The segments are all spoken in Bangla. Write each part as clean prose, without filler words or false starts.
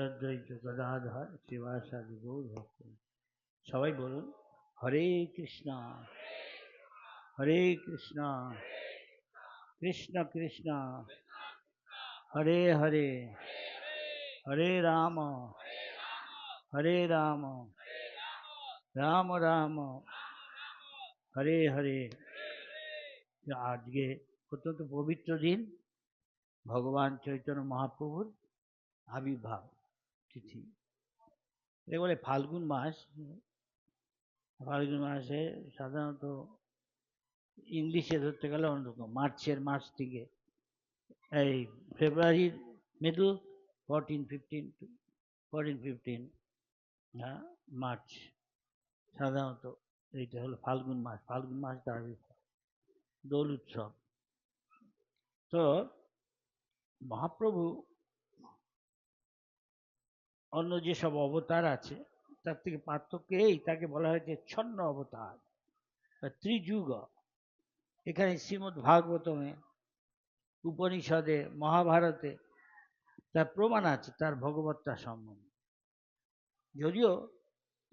অদ্বৈত গদাধর শিবাসাদি গৌর ভক্ত। সবাই বলুন হরে কৃষ্ণ হরে কৃষ্ণ কৃষ্ণ কৃষ্ণ হরে হরে হরে রাম রাম রাম হরে হরে। আজকে অত্যন্ত পবিত্র দিন, ভগবান চৈতন্য মহাপ্রভুর আবির্ভাব তিথি। এটা বলে ফাল্গুন মাস। ফাল্গুন মাসে সাধারণত ইংলিশে ধরতে গেলে অন্যরকম, মার্চের মাস থেকে এই ফেব্রুয়ারির মিডল 14-15 মার্চ, সাধারণত এইটা হলো ফাল্গুন মাস। ফাল্গুন মাস তার দোল উৎসব। তো মহাপ্রভু অন্য যেসব অবতার আছে তার থেকে পার্থক্য এই, তাকে বলা হয়েছে ছন্ন অবতার বা ত্রিযুগ। এখানে শ্রীমদ্ ভাগবতমে, উপনিষদে, মহাভারতে তার প্রমাণ আছে তার ভগবত্তা সম্বন্ধে। যদিও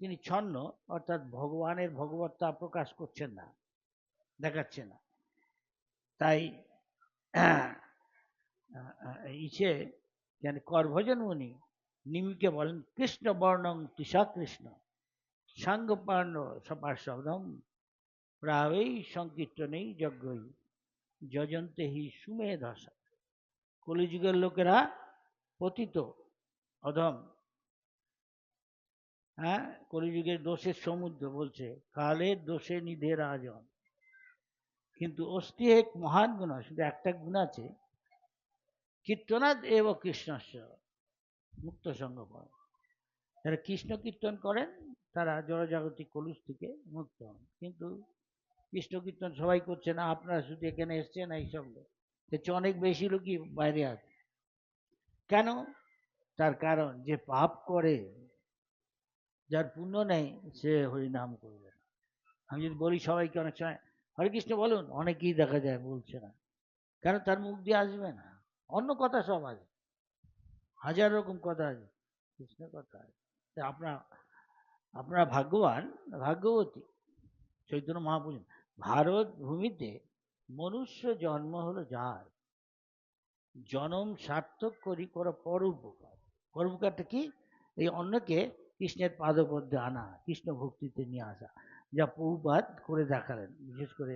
তিনি ছন্ন, অর্থাৎ ভগবানের ভগবত্তা প্রকাশ করছেন না, দেখাচ্ছে না। তাই ইসে কেন করভজন মুনি নিমিকে বলেন কৃষ্ণ বর্ণং তৃষা কৃষ্ণ সাঙ্গপার্ণ সপার্শব্দম প্রাবেই সংকীর্তনেই যজ্ঞই যজন্তে হি সুমেধসা। কলিযুগের লোকেরা পতিত অধম, কলিযুগের দোষের সমুদ্র বলছে, কালের দোষে নিধে রাজন। কিন্তু অস্তি এক মহান গুণ, শুধু একটা গুণ আছে, কীর্তনাদ এব কৃষ্ণস্য মুক্ত সঙ্গ পায়। যারা কৃষ্ণ কীর্তন করেন তারা জড়জাগতিক কলুষ থেকে মুক্ত হন। কিন্তু কৃষ্ণ কীর্তন সবাই করছে না, আপনারা শুধু এখানে এসছেন এইসব লোক, এর চেয়ে অনেক বেশি লোকই বাইরে আছে। কেন? তার কারণ যে পাপ করে, যার পুণ্য নেই, সে হরিনাম করবে না। আমি যদি বলি সবাইকে অনেক সময় হরে কৃষ্ণ বলুন, অনেকেই দেখা যায় বলছে না, কেন? তার মুখ দিয়ে আসবে না, অন্য কথা সব আছে, হাজার রকম কথা আছে, কৃষ্ণের কথা আছে। আপনারা ভাগ্যবান, ভাগ্যবতী। চৈতন্য মহাপ্রভু, ভারত ভূমিতে মনুষ্য জন্ম হলো যার, জনম সার্থক করি করা পরোপকার। পরোপকারটা কি? এই অন্যকে কৃষ্ণের পাদপদ্মে আনা, কৃষ্ণ ভক্তিতে নিয়ে আসা, যা প্রভুপাদ করে দেখালেন। বিশেষ করে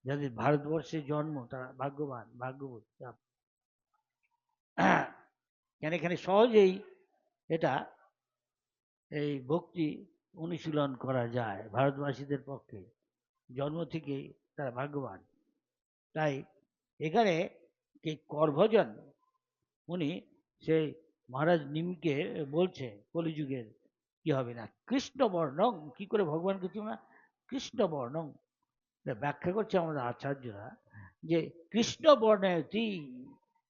যাদের ভারতবর্ষে জন্ম তারা ভাগ্যবান, ভাগ্যবতী। কেন এখানে সহজেই এটা এই ভক্তি অনুশীলন করা যায় ভারতবাসীদের পক্ষে, জন্ম থেকেই তারা ভাগ্যবান। তাই এখানে এই করভজন উনি সেই মহারাজ নিমকে বলছে কলিযুগের কি হবে না, কৃষ্ণ বর্ণং, কি করে ভগবানকে চিনো না? কৃষ্ণ বর্ণং ব্যাখ্যা করছে আমাদের আচার্যরা, যে কৃষ্ণ বর্ণায়তি,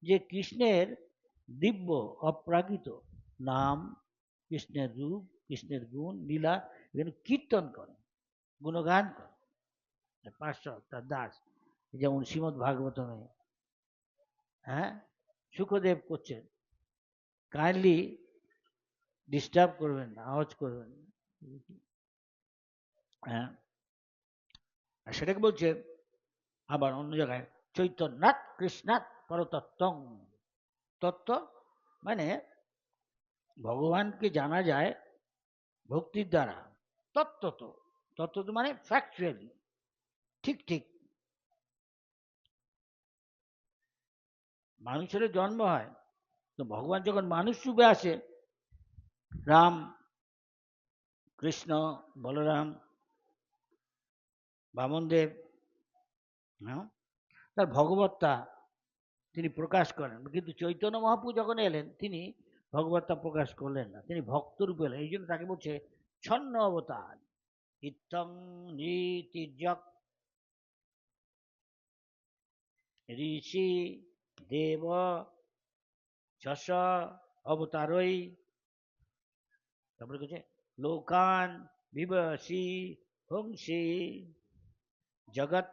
যে কৃষ্ণের দিব্য অপ্রাকৃত নাম, কৃষ্ণের রূপ, কৃষ্ণের গুণ লীলা এখানে কীর্তন করে, গুণগান করে পার্শ্বদ তার দাস। যেমন শ্রীমদ্ ভাগবতমে সুখদেব করছেন, কাইন্ডলি ডিস্টার্ব করবেন না, আওয়াজ করবেন না। সেটাকে বলছে আবার অন্য জায়গায় চৈতন্যাৎ কৃষ্ণাৎ পরতত্ত্বং। তত্ত্ব মানে ভগবানকে জানা যায় ভক্তির দ্বারা, তত্ত্বত। তত্ত্বত মানে ফ্যাকচুয়ালি, ঠিক ঠিক। মানুষের জন্ম হয়, তো ভগবান যখন মানুষ রূপে আসে, রাম, কৃষ্ণ, বলরাম, বামনদেব, তার ভগবত্তা তিনি প্রকাশ করেন। কিন্তু চৈতন্য মহাপ্রভু যখন এলেন তিনি ভগবত্তা প্রকাশ করলেন না, তিনি ভক্ত রূপে এলেন। এই জন্য তাকে বলছে ছন্ন অবতার। ইত্থং নীতির্যক ঋষি দেব যশ অবতারই, তারপরে বলছে লোকান বিবসি হংসি জগৎ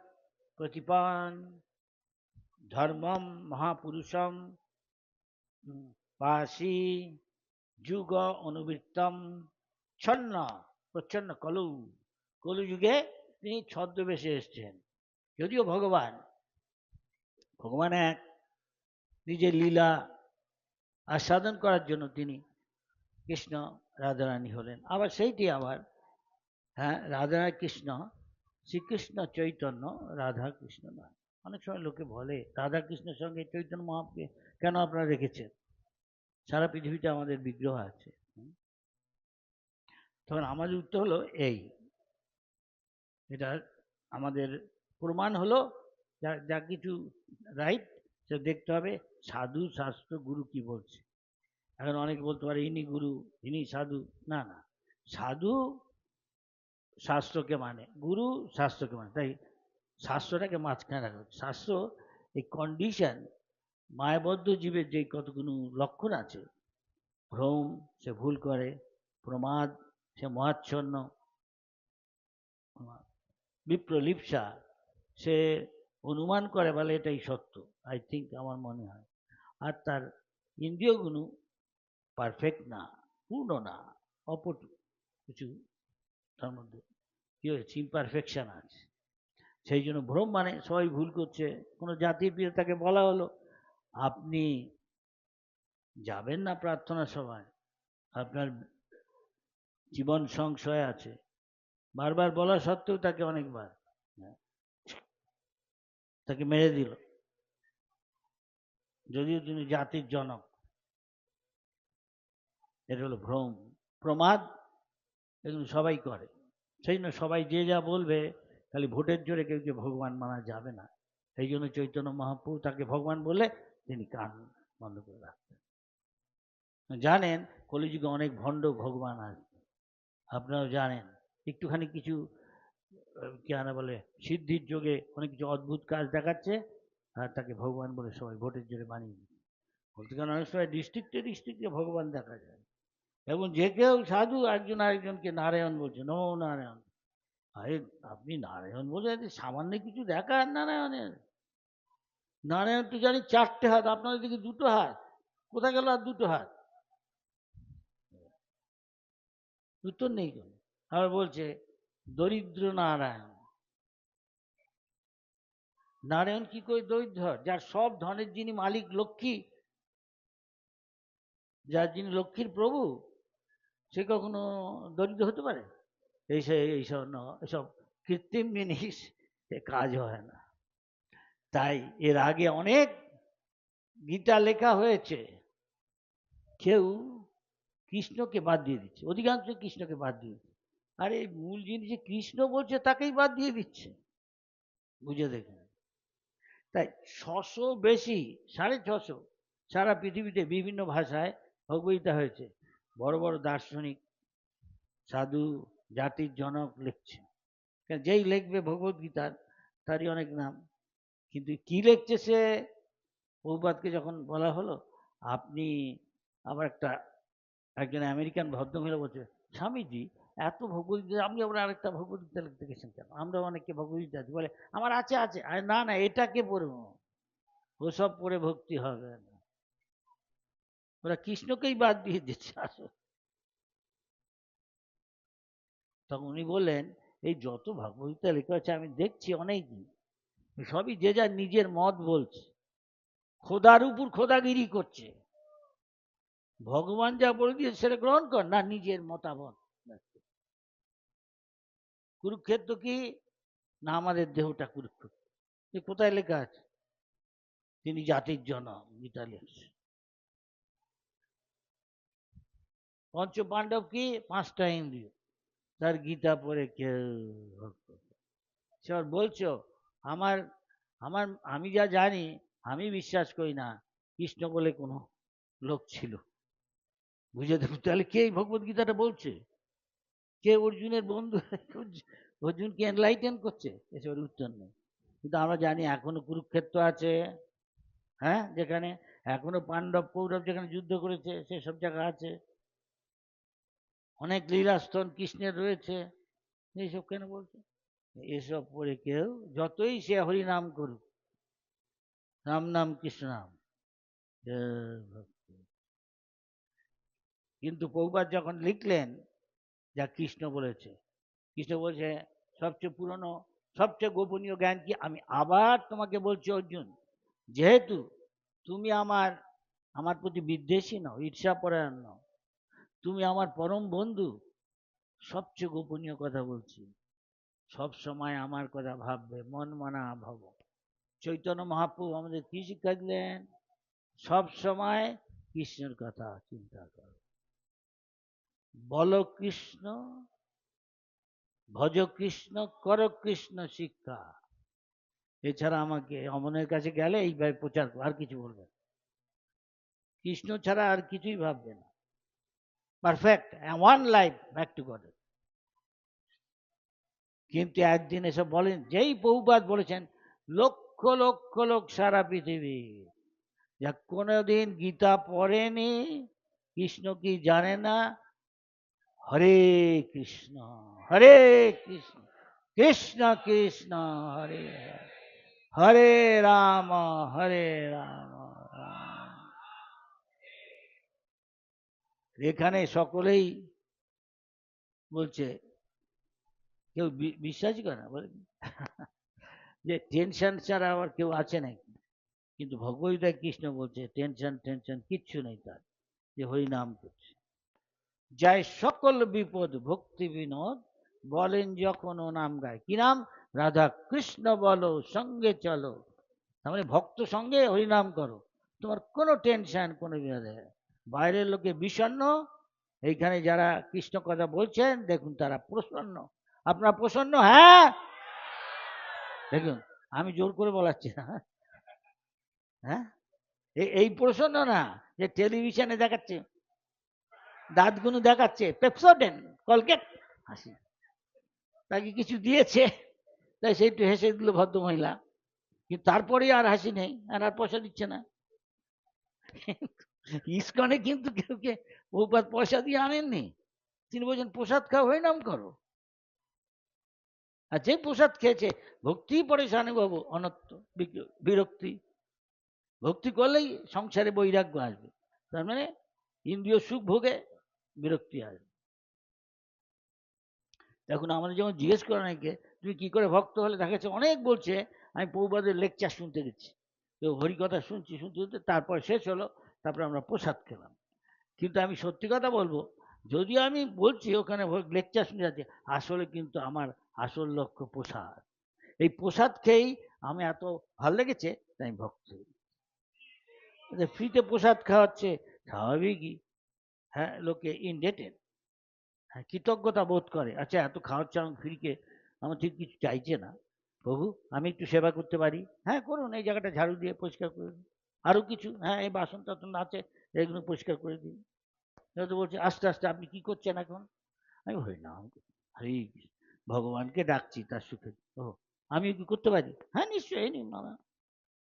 প্রতিপান ধর্মম মহাপুরুষম পাশি যুগ অনুবৃত্তম ছন্ন প্রচ্ছন্ন কলুযুগে তিনি ছদ্মবেশে এসছেন। যদিও ভগবান এক নিজের লীলা আস্বাদন করার জন্য তিনি কৃষ্ণ রাধারানী হলেন। আবার সেইটি আবার রাধা কৃষ্ণ, শ্রীকৃষ্ণ চৈতন্য, রাধা কৃষ্ণ নয়। অনেক সময় লোকে বলে রাধা কৃষ্ণের সঙ্গে চৈতন্য মহাপ্রভু কেন আপনারা রেখেছেন? সারা পৃথিবীতে আমাদের বিগ্রহ আছে। তখন আমাদের উত্তর হলো এটা আমাদের প্রমাণ হলো যা কিছু রাইট সে দেখতে হবে সাধু শাস্ত্র গুরু কি বলছে। এখন অনেকে বলতে পারে ইনি গুরু ইনি সাধু। না, সাধু শাস্ত্রকে মানে, গুরু শাস্ত্রকে মানে। তাই শাস্ত্রটাকে মাঝখানে রাখা। শাস্ত্র এই কন্ডিশন মায়াবদ্ধ জীবের যে কতগুলো লক্ষণ আছে, ভ্রম সে ভুল করে, প্রমাদ সে মহাচ্ছন্ন, বিপ্রলিপ্সা সে অনুমান করে বলে এটাই সত্য, আই থিঙ্ক, আমার মনে হয়। আর তার ইন্দ্রিয়গুলো পারফেক্ট না, পূর্ণ না, অপটু কিছু তার মধ্যে কি হয়েছে, ইমপারফেকশন আছে। সেই জন্য ভ্রম মানে সবাই ভুল করছে। কোনো জাতির প্রিয় তাকে বলা হলো আপনি যাবেন না প্রার্থনা সভায়, আপনার জীবন সংশয় আছে। বারবার বলা সত্ত্বেও তাকে অনেকবার তাকে মেরে দিল, যদিও তিনি জাতির জনক। এটা হলো ভ্রম, প্রমাদ, এগুলো সবাই করে। সেই জন্য সবাই যে যা বলবে, খালি ভোটের জোরে কেউ ভগবান মানা যাবে না। সেই জন্য চৈতন্য মহাপ্রভু তাকে ভগবান বলে তিনি কান বন্ধ করে রাখতেন। জানেন কলিযুগে অনেক ভণ্ড ভগবান আসবে, আপনারাও জানেন। একটুখানি কিছু কি বলে সিদ্ধির যোগে অনেক কিছু অদ্ভুত কাজ দেখাচ্ছে, আর তাকে ভগবান বলে সবাই ভোটের জোরে বানিয়ে দিচ্ছে। বলতে গেলে অনেক সময় ডিস্ট্রিক্টে ভগবান দেখা যায়, এবং যে কেউ সাধু একজন আরেকজনকে নারায়ণ বলছে, নমো নারায়ণ। আরে আপনি নারায়ণ বলে সামান্য কিছু দেখান নারায়ণের? নারায়ণ তো জানি 4টে হাত, আপনাদের দিকে 2টো হাত, কোথায় গেল আর 2টো হাত? উত্তর নেই কেন? আবার বলছে দরিদ্র নারায়ণ। নারায়ণ কি করে দরিদ্র হয়? যার সব ধনের যিনি মালিক, লক্ষ্মী, যার যিনি লক্ষ্মীর প্রভু, সে কখনো দরিদ্র হতে পারে? এইসব কৃত্রিম জিনিস কাজ হয় না। তাই এর আগে অনেক গীতা লেখা হয়েছে, কেউ কৃষ্ণকে বাদ দিয়ে দিচ্ছে, অধিকাংশ কৃষ্ণকে বাদ দিয়ে দিচ্ছে। আর এই মূল জিনিস কৃষ্ণ বলছে তাকেই বাদ দিয়ে দিচ্ছে, বুঝে দেখুন। তাই 600 বেশি, 650 সারা পৃথিবীতে বিভিন্ন ভাষায় ভগবদ্গীতা হয়েছে। বড় বড় দার্শনিক, সাধু, জাতির জনক লিখছে। যেই লিখবে ভগবদ্গীতার তারই অনেক নাম, কিন্তু কি লিখছে সে, প্রভুপাদকে যখন বলা হলো আপনি, আবার একজন আমেরিকান ভদ্রমহিলা বলছে, স্বামীজি এত ভগবদ্গীতা, আপনি আবার আরেকটা ভগবদ্গীতা লিখতে গেছেন কেন? আমরা অনেককে ভগবদ্গীতা আছে, বলে আমার আছে। আরে না, এটাকে পড়বো, ওসব পড়ে ভক্তি হবে না। ওরা কৃষ্ণকেই বাদ দিয়ে দিচ্ছে আসলে। তখন উনি বললেন এই যত ভগবদ্গীতা লেখা আছে আমি দেখছি অনেকই, সবই যে যার নিজের মত বলছে, খোদার উপর খোদাগিরি করছে। ভগবান যা বলে দিয়েছে সেটা গ্রহণ কর, না নিজের মতামত। কুরুক্ষেত্র কি না আমাদের দেহটা কুরুক্ষেত্র? কোথায় লেখা আছে? তিনি জাতির জনক, গীতা লিখছে। পঞ্চ পাণ্ডব কি 5টা ইন্দ্রিয়, তার গীতা পড়ে কেউ সে বলছো আমার আমার আমি যা জানি আমি বিশ্বাস করি না কৃষ্ণ বলে কোনো লোক ছিল। বুঝে দেখুন তাহলে কে ভগবত গীতাটা বলছে? কে অর্জুনের বন্ধু? অর্জুনকে এনলাইটেন করছে? এসবের উত্তর নেই। কিন্তু আমরা জানি এখনো কুরুক্ষেত্র আছে, যেখানে এখনো পাণ্ডব কৌরব যেখানে যুদ্ধ করেছে সেসব জায়গা আছে। অনেক লীলাস্থল কৃষ্ণের রয়েছে, এইসব কেন বলছে? এসব পড়ে কেউ যতই সে হরি নাম করুক, রাম নাম কৃষ্ণ নাম, কিন্তু প্রভুপাদ যখন লিখলেন যা কৃষ্ণ বলেছে, কৃষ্ণ বলছে সবচেয়ে পুরনো সবচেয়ে গোপনীয় জ্ঞান কি, আমি আবার তোমাকে বলছি অর্জুন, যেহেতু তুমি আমার আমার প্রতি বিদ্বেষী নও, ঈর্ষাপরায়ণ নও, তুমি আমার পরম বন্ধু, সবচেয়ে গোপনীয় কথা বলছি, সব সময় আমার কথা ভাববে, মন মানা ভাব। চৈতন্য মহাপ্রভু আমাদের কি শিক্ষা দিলেন? সব সময় কৃষ্ণের কথা চিন্তা করো, বলো কৃষ্ণ, ভজ কৃষ্ণ, কর কৃষ্ণ শিক্ষা। এছাড়া আমাকে অমনের কাছে গেলে এইভাবে প্রচার আর কিছু বলবে, কৃষ্ণ ছাড়া আর কিছুই ভাববে না। Perfect one life back to god. কিন্তু একদিন এসব বলেন, যেই বহুবাদ বলেছেন, লক্ষ লক্ষ লোক সারা পৃথিবী যা কোনোদিন গীতা পড়েনি, কৃষ্ণ কি জানে না, হরে কৃষ্ণ হরে কৃষ্ণ কৃষ্ণ কৃষ্ণ হরে হরে, হরে রাম হরে রাম রাম। এখানে সকলেই বলছে, কেউ বিশ্বাসই করে না, বলে যে টেনশন ছাড়া আবার কেউ আছে নাকি? কিন্তু ভগবদ্গীতায় কৃষ্ণ বলছে টেনশন টেনশন কিচ্ছু নেই তার, যে হরিনাম করছে। যায় সকল বিপদ ভক্তি বিনোদ, বলেন যখন ও নাম গায়, কি নাম? রাধা কৃষ্ণ বলো সঙ্গে চলো। তার মানে ভক্ত সঙ্গে হরিনাম করো, তোমার কোনো টেনশন কোনো বিনোদ। বাইরের লোকে বিষণ্ণ, এইখানে যারা কৃষ্ণ কথা বলছেন দেখুন তারা প্রসন্ন। আপনারা প্রসন্ন? হ্যাঁ, দেখুন আমি জোর করে বলাচ্ছি না, হ্যাঁ, এই প্রসন্ন না যে টেলিভিশনে দেখাচ্ছে, দাঁতগুলো দেখাচ্ছে, পেপসোডেন, কলগেট, হাসি, তাকে কিছু দিয়েছে তাই সে একটু হেসে দিল ভদ্রমহিলা, কিন্তু তারপরে আর হাসি নেই, আর পয়সা দিচ্ছে না। ইস্কনে কিন্তু কেউ কে বহুপাত পয়সা দিয়ে আনেননি, তিনি বলছেন প্রসাদ খাও, হয়ে নাম করো। আর যে প্রসাদ খেয়েছে ভক্তি পরে বাবু অনত্ব বিরক্তি, ভক্তি করলেই সংসারে বৈরাগ্য আসবে, তার মানে ইন্দ্রিয় সুখ ভোগে বিরক্তি আসবে। এখন আমাদের যেমন জিজ্ঞেস করে নাকি তুমি কি করে ভক্ত হলে, দেখা যাচ্ছে অনেক বলছে আমি প্রভুপাদের লেকচার শুনতে গেছি, তো হরিকথা শুনছি, শুনতে শুনতে তারপর শেষ হলো, তারপরে আমরা প্রসাদ খেলাম। কিন্তু আমি সত্যি কথা বলবো, যদিও আমি বলছি ওখানে লেকচার শুনে যাচ্ছি, আসলে কিন্তু আমার আসল লক্ষ্য প্রসাদ। এই প্রসাদ খেয়েই আমি এত ভালো লেগেছে তাই আমি ভক্ত। ফ্রিতে প্রসাদ খাওয়াচ্ছে, স্বাভাবিকই হ্যাঁ লোকে ইনডেটেড, হ্যাঁ কৃতজ্ঞতা বোধ করে, আচ্ছা এত খাওয়াচ্ছে আমি ফ্রিকে, আমার ঠিক কিছু চাইছে না, প্রভু আমি একটু সেবা করতে পারি, হ্যাঁ করুন, এই জায়গাটা ঝাড়ু দিয়ে পরিষ্কার করে দিন, আরো কিছু, হ্যাঁ এই বাসন টাসন আছে এগুলো পরিষ্কার করে দিন। তো বলছে আস্তে আস্তে আপনি কি করছেন এখন? আমি বলি না, হরে ভগবানকে ডাকছি তার সুখে। ও আমি কি করতে পারি? হ্যাঁ নিশ্চয়ই, নিন মামা,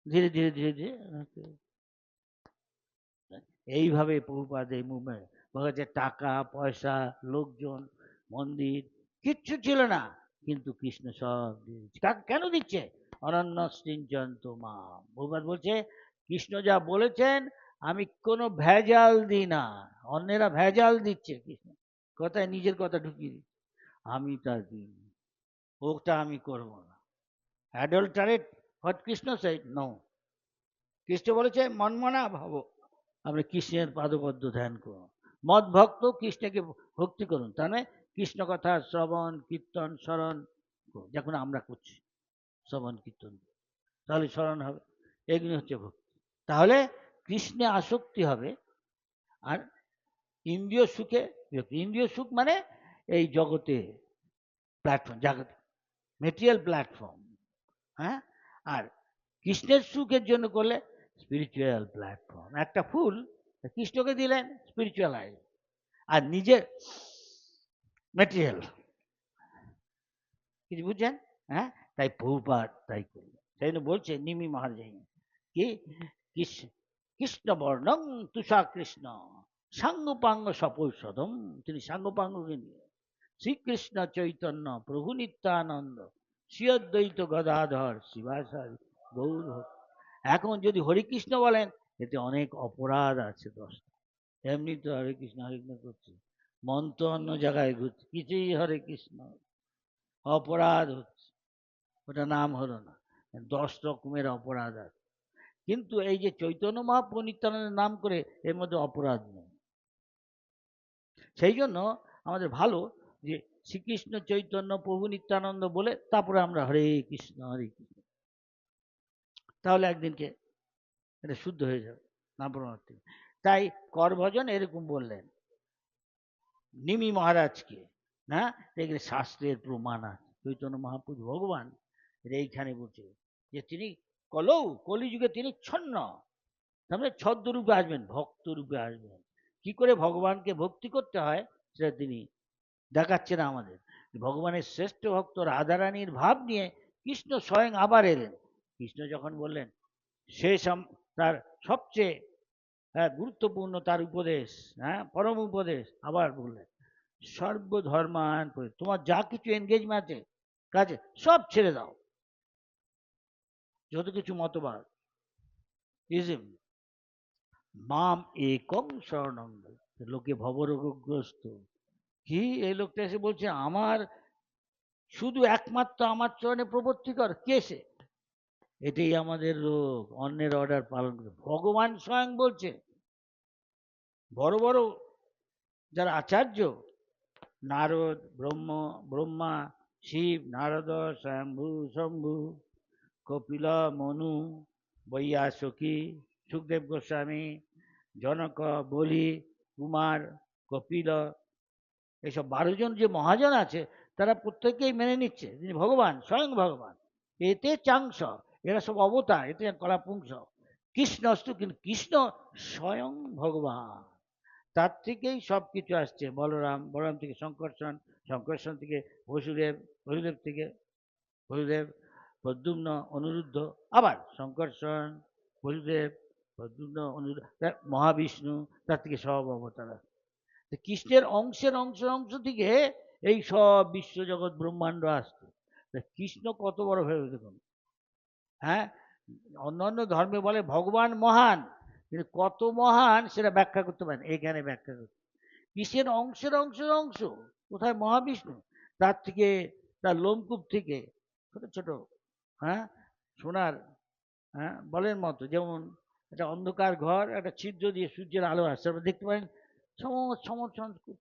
ধীরে ধীরে ধীরে ধীরে। এইভাবে প্রভুপাদ এই মুভমেন্ট, বলা টাকা পয়সা লোকজন মন্দির কিচ্ছু ছিল না, কিন্তু কৃষ্ণ সব দিচ্ছে। কেন দিচ্ছে? অনন্য সৃঞ্জন মা, প্রভুপাদ বলছে কৃষ্ণ যা বলেছেন আমি কোনো ভেজাল দিই না, অন্যেরা ভেজাল দিচ্ছে, কৃষ্ণ কথায় নিজের কথা ঢুকিয়ে দিচ্ছে, আমি তা দিই, ওটা আমি করবো না। Adulterate what Krishna said, no. Krishna বলেছে মনমনা ভাব, আপনি কৃষ্ণের পাদপদ্ম ধ্যান করুন, মদ ভক্ত কৃষ্ণকে ভক্তি করুন, তার মানে কৃষ্ণ কথা শ্রবণ কীর্তন স্মরণ যখন আমরা করছি, শ্রবণ কীর্তন তাহলে স্মরণ হবে, এগুলি হচ্ছে ভক্তি। তাহলে কৃষ্ণে আসক্তি হবে। আর ইন্দ্রিয় সুখে বিরক্তি, ইন্দ্রিয় সুখ মানে এই জগতে প্ল্যাটফর্ম, জগতে মেটেরিয়াল প্ল্যাটফর্ম, হ্যাঁ, আর কৃষ্ণের সুখের জন্য করলে স্পিরিচুয়াল প্ল্যাটফর্ম। একটা ফুল কৃষ্ণকে দিলেন স্পিরিচুয়ালাইজ, আর নিজের মেটেরিয়াল, কিছু বুঝছেন? হ্যাঁ, তাই প্রভুপাদ তাই করলেন, সেই জন্য বলছে নিমি মহারাজ কি, কৃষ্ণ বর্ণম তুষা কৃষ্ণ সাঙ্গপাঙ্গ সপৌষধম, তিনি সাঙ্গপাঙ্গকে নিয়ে শ্রীকৃষ্ণ চৈতন্য প্রভু নিত্যানন্দ শ্রী অদ্বৈত গদাধর শিবাসারি গৌর। এখন যদি হরিকৃষ্ণ বলেন এতে অনেক অপরাধ আছে, 10টা এমনি তো হরে কৃষ্ণ করছি, মন তো অন্য জায়গায় ঘুরছে, কিছুই হরে কৃষ্ণ, অপরাধ হচ্ছে, ওটা নাম হলো না। 10 রকমের অপরাধ আছে, কিন্তু এই যে চৈতন্য মহাপ্রভু নিত্যানন্দের নাম করে এর মধ্যে অপরাধ নেই। সেই জন্য আমাদের ভালো যে শ্রীকৃষ্ণ চৈতন্য প্রভু নিত্যানন্দ বলে তারপরে আমরা হরে কৃষ্ণ হরে কৃষ্ণ, তাহলে একদিনকে এটা শুদ্ধ হয়ে যাবে নাম প্রণাম থেকে। তাই করভজন এরকম বললেন নিমি মহারাজকে, না এগুলো শাস্ত্রের প্রমাণ আছে। চৈতন্য মহাপ্রভু ভগবান এইখানে বলছে যে তিনি কলিযুগে তিনি ছন্ন, তারপরে ছদ্মরূপে আসবেন, ভক্ত রূপে আসবেন। কি করে ভগবানকে ভক্তি করতে হয় সেটা তিনি দেখাচ্ছেন আমাদের। ভগবানের শ্রেষ্ঠ ভক্ত রাধারানীর ভাব নিয়ে কৃষ্ণ স্বয়ং আবার এলেন। কৃষ্ণ যখন বললেন শেষ তার সবচেয়ে গুরুত্বপূর্ণ তার উপদেশ, পরম উপদেশ, আবার বললেন সর্বধর্মান, তোমার যা কিছু এনগেজমেন্ট আছে কাজে সব ছেড়ে দাও, যত কিছু মতবাদ ইজম মাম একং শরণং, লোকে ভবরোগগ্রস্ত। কি এই লোকটা এসে বলছে আমার শুধু একমাত্র আমার চরণে প্রবর্তি কর, কে সে? এটাই আমাদের রোগ, অন্যের অর্ডার পালন করে। ভগবান স্বয়ং বলছে, বড় বড় যারা আচার্য, নারদ, ব্রহ্মা, শিব, নারদ, শম্ভু শম্ভু, কপিল, মনু, বৈয়াসখী, সুখদেব গোস্বামী, জনক, বলি, কুমার, কপিল, এইসব 12 জন যে মহাজন আছে তারা প্রত্যেকেই মেনে নিচ্ছে তিনি ভগবান, স্বয়ং ভগবান। এতে চাংস, এরা সব অবতার, এতে কলা পুংস, কৃষ্ণস্তু, কিন্তু কৃষ্ণ স্বয়ং ভগবান। তার থেকেই সব কিছু আসছে। বলরাম থেকে শঙ্কর্ষণ, শঙ্কর্ষণ থেকে বসুদেব, বসুদেব থেকে বসুদেব, প্রদ্যুম্ন, অনিরুদ্ধ, আবার শঙ্কর্ষণ, বসুদেব, প্রদ্যুম্ন, অনিরুদ্ধ, মহাবিষ্ণু, তার থেকে সব অবতার। কৃষ্ণের অংশের অংশ থেকে এই সব বিশ্বজগৎ ব্রহ্মাণ্ড আসছে। কৃষ্ণ কত বড় ভেবে দেখুন। হ্যাঁ, অন্যান্য ধর্মে বলে ভগবান মহান, কিন্তু কত মহান সেটা ব্যাখ্যা করতে পারেন, এখানে ব্যাখ্যা করতে। কৃষ্ণের অংশ কোথায়? মহাবিষ্ণু, তার থেকে, তার লোমকূপ থেকে ছোট ছোট সোনার বলের মতো, যেমন একটা অন্ধকার ঘর, একটা ছিদ্র দিয়ে সূর্যের আলো আসছে, আমরা দেখতে পারেন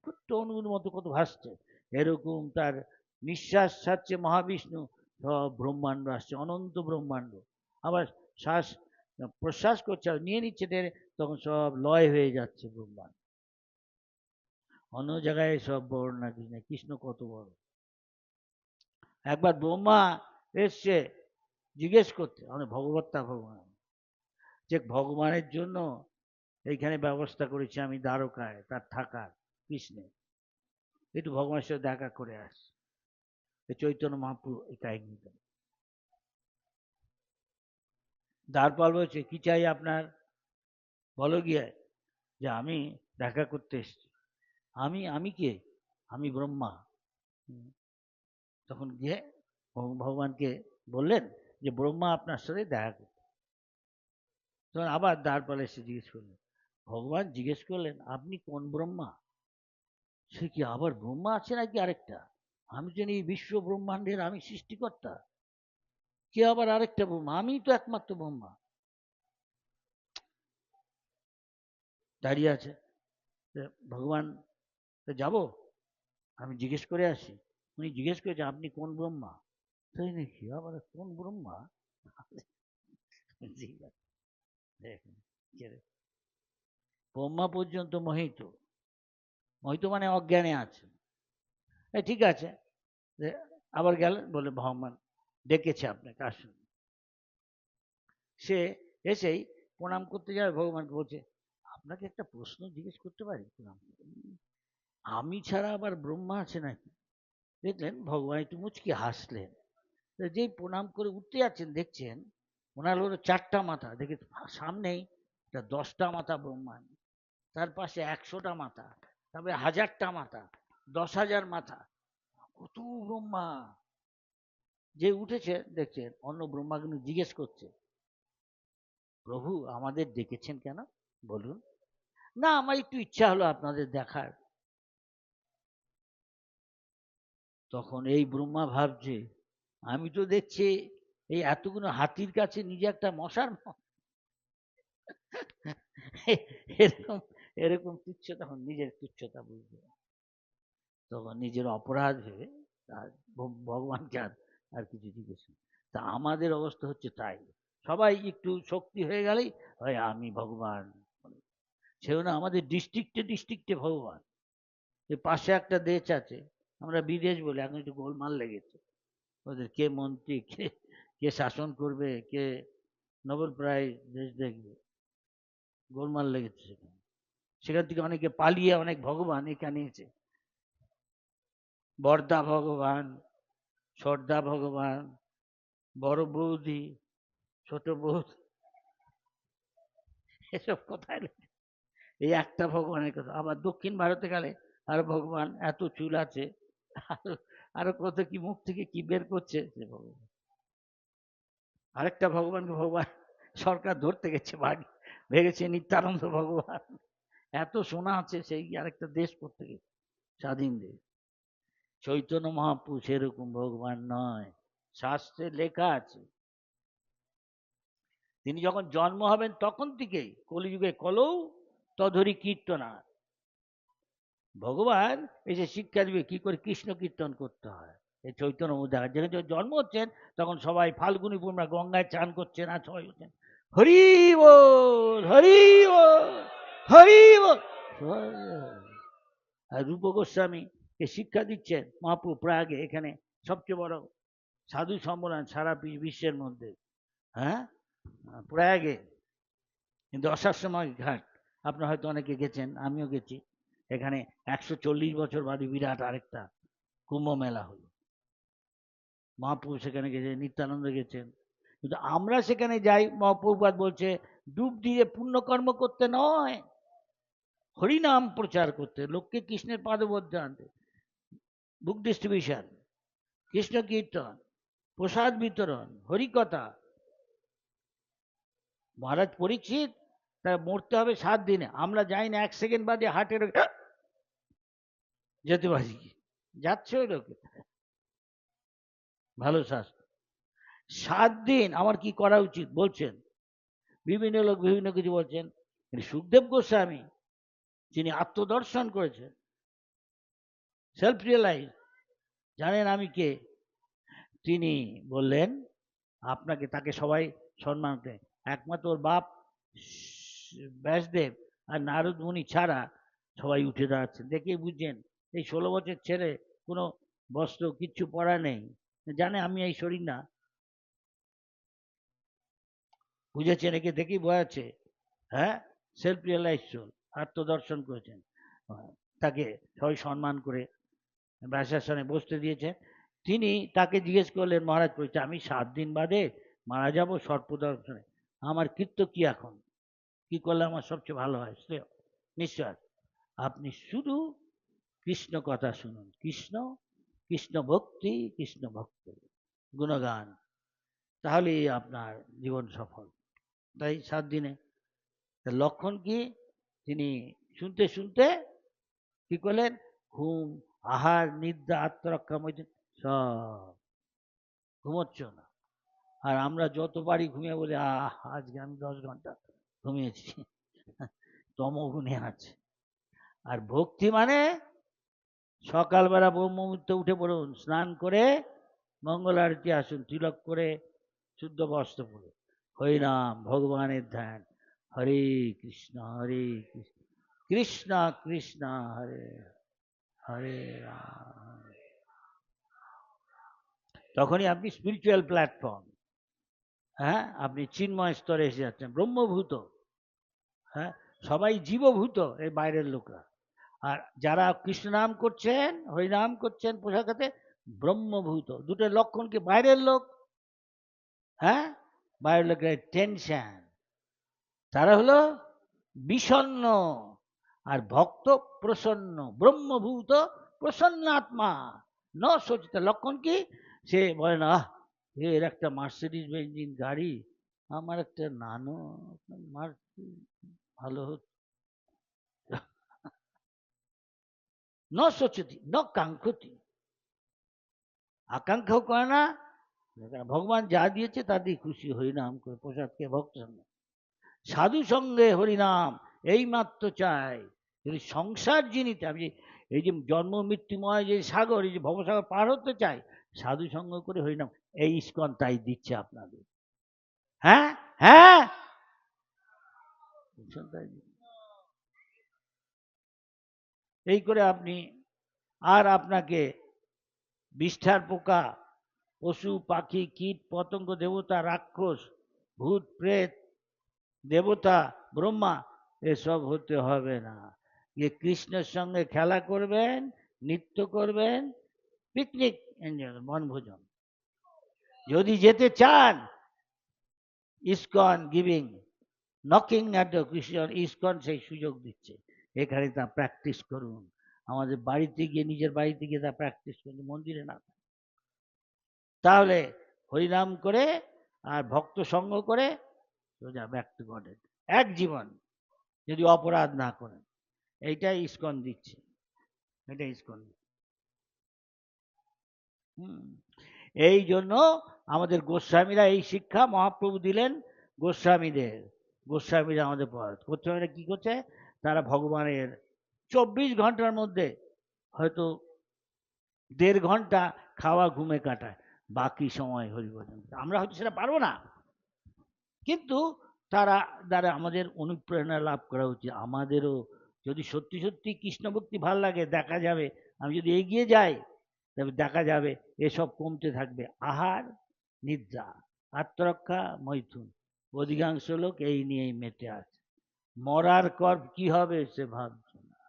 ছোট্ট অণুর মতো কত ভাসছে। এরকম তার নিঃশ্বাস ছাড়ছে মহাবিষ্ণু, সব ব্রহ্মাণ্ড আসছে, অনন্ত ব্রহ্মাণ্ড। আবার শ্বাস প্রশ্বাস করছে আর নিয়ে নিচ্ছে, তখন সব লয় হয়ে যাচ্ছে ব্রহ্মাণ্ড। অন্য জায়গায় সব বড় না কৃষ্ণ, কৃষ্ণ কত বড়। একবার ব্রহ্মা এসছে জিজ্ঞেস করতে, আমাদের ভগবত্তা ভগবান, যে ভগবানের জন্য এইখানে ব্যবস্থা করেছি আমি দ্বারকায় তার থাকার, কৃষ্ণের, একটু ভগবানের সাথে দেখা করে আস। চৈতন্য মহাপ্রভু এই কাহিনী দ্বারপাল বলছে কি চাই আপনার, বলো গিয়ে যে আমি দেখা করতে এসছি। আমি কে? আমি ব্রহ্মা। তখন গিয়ে ভগবানকে বললেন যে ব্রহ্মা আপনার সাথে দেখা করতে। তখন আবার দ্বারপাল এসে জিজ্ঞেস করলেন, ভগবান জিজ্ঞেস করলেন আপনি কোন ব্রহ্মা? সে কি আবার ব্রহ্মা আছে নাকি আরেকটা? আমি জানি এই বিশ্ব ব্রহ্মাণ্ডের আমি সৃষ্টিকর্তা, কে আবার আরেকটা ব্রহ্মা? আমি তো একমাত্র ব্রহ্মা। দাঁড়িয়ে আছে ভগবান, যাব, আমি জিজ্ঞেস করে আসি। উনি জিজ্ঞেস করেছে আপনি কোন ব্রহ্মা? তাই নাকি, আবার কোন ব্রহ্মা? ব্রহ্মা পর্যন্ত মোহিত, মোহিত মানে অজ্ঞানে আছে। ঠিক আছে, আবার গেলেন, বলে ভগবান ডেকেছে আপনাকে, আসুন। সে এসেই প্রণাম করতে যাবে, ভগবানকে বলছে আপনাকে একটা প্রশ্ন জিজ্ঞেস করতে পারি? আমি ছাড়া আবার ব্রহ্মা আছে নাকি? দেখলেন ভগবান একটু মুচকি হাসলেন। যেই প্রণাম করে উঠতে যাচ্ছেন, দেখছেন ওনার হলো 4টা মাথা, দেখে সামনেই 10টা মাথা ব্রহ্মাণ্ড, তার পাশে 100টা মাথা, তারপরে 1000টা মাথা, 10,000 মাথা, কত ব্রহ্মা। যে উঠেছে দেখছেন অন্য ব্রহ্মা কিন্তু জিজ্ঞেস করছে, প্রভু আমাদের ডেকেছেন কেন বলুন? না, আমার একটু ইচ্ছা হলো আপনাদের দেখার। তখন এই ব্রহ্মা ভাবছে, আমি তো দেখছি এই এতগুলো হাতির কাছে নিজে একটা মশার এরকম এরকম তুচ্ছ, তখন নিজের তুচ্ছতা বুঝবে, তখন নিজের অপরাধ ভেবে আর ভগবানকে আর কিছু জিজ্ঞেস করে। তা আমাদের অবস্থা হচ্ছে তাই, সবাই একটু শক্তি হয়ে গেলেই হয় আমি ভগবান। সেও না, আমাদের ডিস্ট্রিক্টে ডিস্ট্রিক্টে ভগবান। এই পাশে একটা দেশ আছে, আমরা বিদেশ বলে, এখন একটু গোলমাল লেগেছে ওদের, কে মন্ত্রী, কে কে শাসন করবে, কে নোবেল প্রাইজ দেশ দেখবে, গোলমাল লেগেছে সেখানে। সেখান থেকে অনেকে পালিয়ে অনেক ভগবান এখানে এসে, বর্দা ভগবান, সর্দা ভগবান, বড় বৌদি, ছোট বৌদি, এসব কোথায় লেখে? এই একটা ভগবানের কথা। আবার দক্ষিণ ভারতে গেলে আর ভগবান এত চুল আছে, আরো কত কি মুখ থেকে কি বের করছে সে ভগবান। আরেকটা ভগবানকে ভগবান সরকার ধরতে গেছে, ভেবেছে নিত্যানন্দ ভগবান, এত সোনা আছে, সেই আরেকটা দেশ করতে গেছে, স্বাধীন দেশ। চৈতন্য মহাপুরুষ এরকম ভগবান নয়, শাস্ত্রে লেখা আছে। তিনি যখন জন্ম হবেন তখন থেকেই কলিযুগে কলৌ তধরি কীর্তনা, ভগবান এসে শিক্ষা দিবে কি করে কৃষ্ণ কীর্তন করতে হয়। এই চৈতন্য দেখা, যেখানে জন্ম হচ্ছেন তখন সবাই ফাল্গুনী পূর্ণিমা গঙ্গায় চান করছেন, আর সবাই হচ্ছেন হরি বল হরি বল হরি বল। আর রূপ গোস্বামী কে শিক্ষা দিচ্ছেন মহাপ্রভু প্রয়াগে, এখানে সবচেয়ে বড় সাধু সম্মেলন সারা বিশ্বের মধ্যে, হ্যাঁ, প্রয়াগে দশাশ্বমেধ ঘাট, আপনারা হয়তো অনেকে গেছেন, আমিও গেছি। এখানে 140 বছর বাদে বিরাট আরেকটা কুম্ভ মেলা হলো, মহাপ্রভু সেখানে গেছে, নিত্যানন্দ গেছেন। কিন্তু আমরা সেখানে যাই, মহাপ্রভুপাদ বলছে ডুব দিয়ে পুণ্যকর্ম করতে নয়, হরিনাম প্রচার করতে, লোককে কৃষ্ণের পাদবদ্ধ আনতে, বুক ডিস্ট্রিবিউশন, কৃষ্ণ কীর্তন, প্রসাদ বিতরণ, হরিকথা। মহারাজ পরীক্ষিত তা মরতে হবে 7 দিনে, আমরা যাই না 1 সেকেন্ড বাদে হার্টের যেতে পারি, যাচ্ছে ওই লোকে, ভালো শাস্ত্র। 7 দিন আমার কি করা উচিত বলছেন, বিভিন্ন লোক বিভিন্ন কিছু বলছেন। সুখদেব গোস্বামী যিনি আত্মদর্শন করেছেন, সেলফ রিয়েলাইজ, জানেন আমি কে, তিনি বললেন আপনাকে, তাকে সবাই সম্মান দেয়, একমাত্র ওর বাপ ব্যাসদেব আর নারদ মুনি ছাড়া সবাই উঠে দাঁড়াচ্ছেন, দেখে বুঝছেন এই 16 বছর ছেলে, কোনো বস্ত্র কিচ্ছু পরা নেই, জানে আমি এই শরীর না, বুঝেছেন, একে দেখেই বোঝাচ্ছে, হ্যাঁ, সেলফ রিয়েলাইজ সোল, আত্মদর্শন করেছেন। তাকে সবাই সম্মান করে ব্যাসাসনে বসতে দিয়েছেন। তিনি তাকে জিজ্ঞেস করলেন, মহারাজ বলছে আমি 7 দিন বাদে মারা যাব সর্পদর্শনে, আমার কীর্ত কি এখন, কি করলে আমার সবচেয়ে ভালো হয়? নিশ্চয় আপনি শুধু কৃষ্ণ কথা শুনুন, কৃষ্ণ, কৃষ্ণ ভক্তি, কৃষ্ণ ভক্ত গুণগান, তাহলেই আপনার জীবন সফল। তাই 7 দিনে লক্ষণ কি, তিনি শুনতে শুনতে কি করলেন, ঘুম, আহার, নিদ্রা, আত্মরক্ষা মধ্যে সব, ঘুমোচ্ছ না। আর আমরা যত পারি ঘুমিয়ে বলি আজকে আমি 10 ঘন্টা ঘুমিয়েছি, তমগুণে আছে। আর ভক্তি মানে সকালবেলা ব্রহ্ম মুহূর্তে উঠে পড়ুন, স্নান করে মঙ্গল আরতি আসুন, তিলক করে শুদ্ধ বস্ত্র পরে হরিনাম ভগবানের ধ্যান, হরে কৃষ্ণ কৃষ্ণ কৃষ্ণ কৃষ্ণ হরে হরে রাম। তখনই আপনি স্পিরিচুয়াল প্ল্যাটফর্ম, হ্যাঁ, আপনি চিন্ময় স্তরে এসে যাচ্ছেন, ব্রহ্মভূত। হ্যাঁ, সবাই জীবভূত এই বাইরের লোকরা, আর যারা কৃষ্ণ নাম করছেন, হরিনাম করছেন পোশাকাতে, ব্রহ্মভূত। দুটো লক্ষণ কি, বাইরের লোক, হ্যাঁ, বাইরের লোকের টেনশন, তারা হলো বিষণ্ণ, আর ভক্ত প্রসন্ন, ব্রহ্মভূত প্রসন্ন আত্মা, ন সচিত। লক্ষণ কি, সে বলে না এর একটা মার্সিডিজ বেঞ্জিন গাড়ি, আমার একটা নানো ভালো হতো, ন শোচতি ন কাঙ্ক্ষতি, আকাঙ্ক্ষাও করে না। ভগবান যা দিয়েছে তাতেই খুশি, হরিনাম করে প্রসাদ খেয়ে ভক্ত সঙ্গে সাধু সঙ্গে হরিনাম এই মাত্র চাই। যদি সংসার যিনি, আমি এই যে জন্ম মৃত্যুময় যে সাগর, এই যে ভবসাগর পার হতে চাই, সাধু সঙ্গ করে হরিনাম, এই ইস্কন তাই দিচ্ছে আপনাদের। হ্যাঁ হ্যাঁ, এই করে আপনি, আর আপনাকে বিষ্ঠার পোকা, পশু পাখি কীট পতঙ্গ দেবতা রাক্ষস ভূত প্রেত দেবতা ব্রহ্মা এসব হতে হবে না। যে কৃষ্ণের সঙ্গে খেলা করবেন, নৃত্য করবেন, পিকনিক এনজয়, বনভোজন। যদি যেতে চান, ISKCON giving knocking at the Krishna, ISKCON সেই সুযোগ দিচ্ছে, এখানে তা প্র্যাকটিস করুন। আমাদের বাড়িতে গিয়ে, নিজের বাড়িতে গিয়ে তা প্র্যাকটিস করুন, মন্দিরে না। তাহলে হরিনাম করে আর ভক্ত সঙ্গ করে সোজা ব্যাক টু গডেড, এক জীবন, যদি অপরাধ না করেন। এইটাই ইসকন দিচ্ছে, এটাই ইসকন। এই জন্য আমাদের গোস্বামীরা এই শিক্ষা মহাপ্রভু দিলেন গোস্বামীদের। গোস্বামীরা আমাদের গোস্বামীরা কি করছে, তারা ভগবানের 24 ঘন্টার মধ্যে হয়তো 1.5 ঘন্টা খাওয়া ঘুমে কাটায়, বাকি সময় হরিভজন। আমরা হয়তো সেটা পারবো না, কিন্তু তারা দ্বারা আমাদের অনুপ্রেরণা লাভ করা উচিত। আমাদেরও যদি সত্যি সত্যি কৃষ্ণ ভক্তি ভাল লাগে, দেখা যাবে আমি যদি এগিয়ে যাই, তবে দেখা যাবে এসব কমতে থাকবে। আহার, নিদ্রা, আত্মরক্ষা, মৈথুন, অধিকাংশ লোক এই নিয়েই মেতে আছে। মরার পর কি হবে সে ভাবছে না।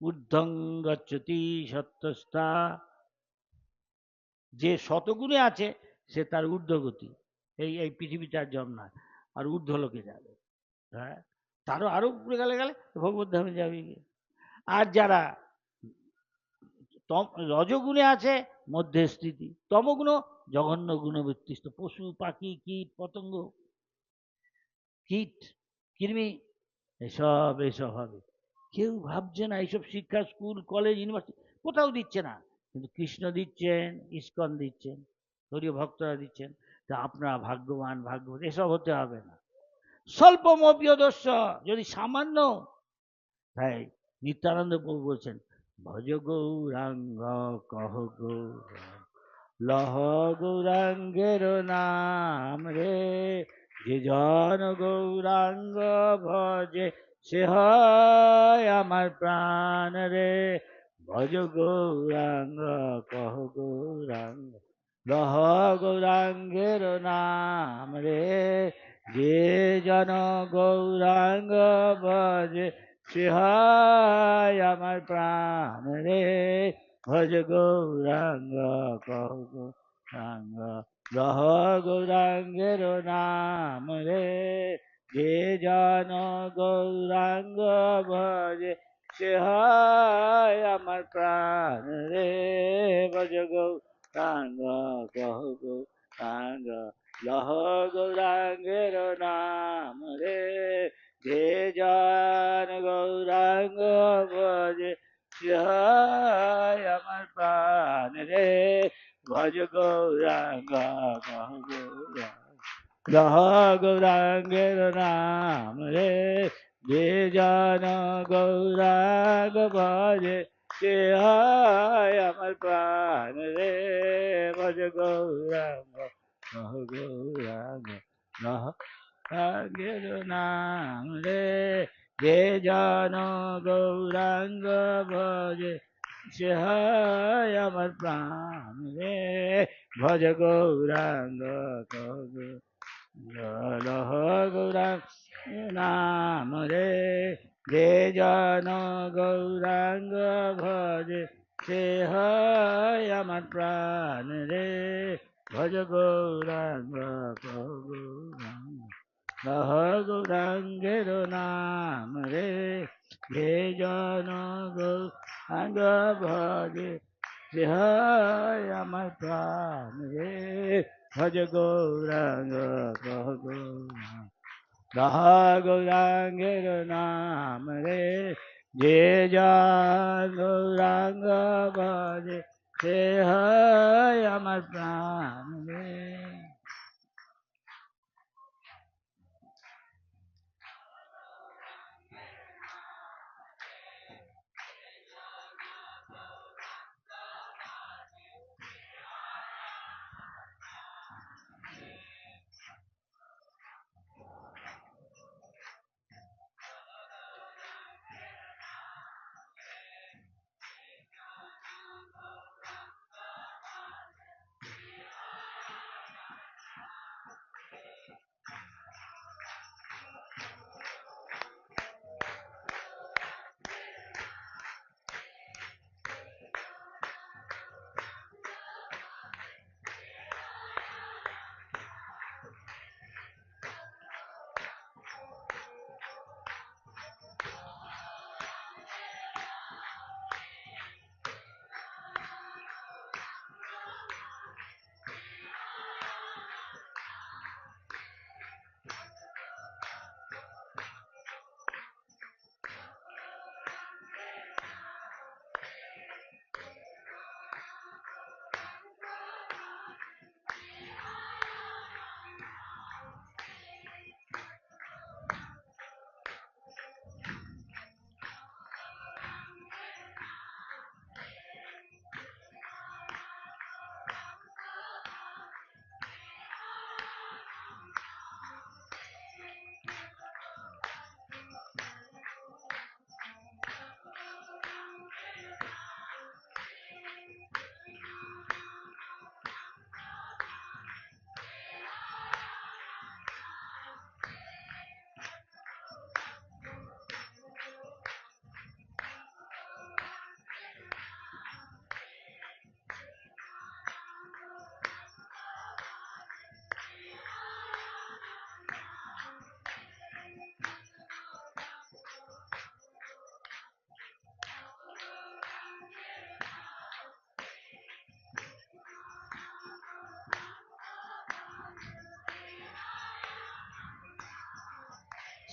ঊর্ধ্বং গচ্ছতি সত্যস্থা, যে শতগুণে আছে সে তার ঊর্ধ্বগতি, এই পৃথিবীতে আর জন্ম না, আর ঊর্ধ্ব লোকে যাবে। হ্যাঁ, তারও আরো উপরে গেলে ভগবত ধামে যাবে। আর যারা রজগুণে আছে মধ্যে স্থিতি, তমগুণ জঘন্য গুণ বিত্তিষ্ট, পশু পাখি কীট পতঙ্গ, কীট কৃমি, এসব হবে। কেউ ভাবছে না, এইসব শিক্ষা স্কুল কলেজ ইউনিভার্সিটি কোথাও দিচ্ছে না, কিন্তু কৃষ্ণ দিচ্ছেন, ইস্কন দিচ্ছেন, হরিয় ভক্তরা দিচ্ছেন। তা আপনারা ভাগ্যবান, ভাগ্যবান। এসব হতে হবে না। স্বল্পমপ্রিয় দোষ, যদি সামান্য, তাই নিত্যানন্দ প্রভু বলছেন, ভজ গৌরাঙ্গ কহ গৌরাঙ্গ, লহ গৌরাঙ্গের নাম রে, যে জন গৌরাঙ্গ ভজে সে হয় আমার প্রাণ রে। ভজ গৌরাঙ্গ কহ গৌরাঙ্গ, লহ গৌরাঙ্গের নাম রে, যে জন গৌরাঙ্গ ভজে সে হয় আমার প্রাণ রে। ভজ গৌরাঙ্গ কহ গৌরাঙ্গ, লহ গৌরাঙ্গের নাম রে, যে জন গৌরাঙ্গ ভজে সে হয় আমার প্রাণ রে। ভজ গৌরাঙ্গ কহ গৌরাঙ্গ, লহ গৌরাঙ্গের নাম রে, যে জন গৌরাঙ্গ ভজে সে হয় আমার প্রাণ রে। ভজ গৌরাঙ্গ কহ গৌরাঙ্গ, লহ গৌরাঙ্গের নাম রে, যে জন গৌরাঙ্গ ভজে সে হয় আমার প্রাণ রে। ভজ গৌরাঙ্গ কহ গৌরাঙ্গ, লহ গৌরাঙ্গের নাম রে, যে জন গৌরাঙ্গ ভজে সে হয় আমার প্রাণ রে। ভজ গৌরাঙ্গ কহ গৌরাঙ্গ, লহ গৌরাঙ্গ নাম রে, যে জন গৌরাঙ্গ ভজে সে হয় আমার প্রাণ রে। ভজ গৌরাঙ্গ কহ গৌরাঙ্গ, লহ গৌরাঙ্গের নাম রে, যে জন গৌরাঙ্গ ভজে সে হয় আমার প্রাণ রে। ভজ গৌরাঙ্গ কহ গৌরাঙ্গ, লহ গৌরাঙ্গের নাম রে, যে জন গৌরাঙ্গ ভজে সে হয় আমার প্রাণ রে।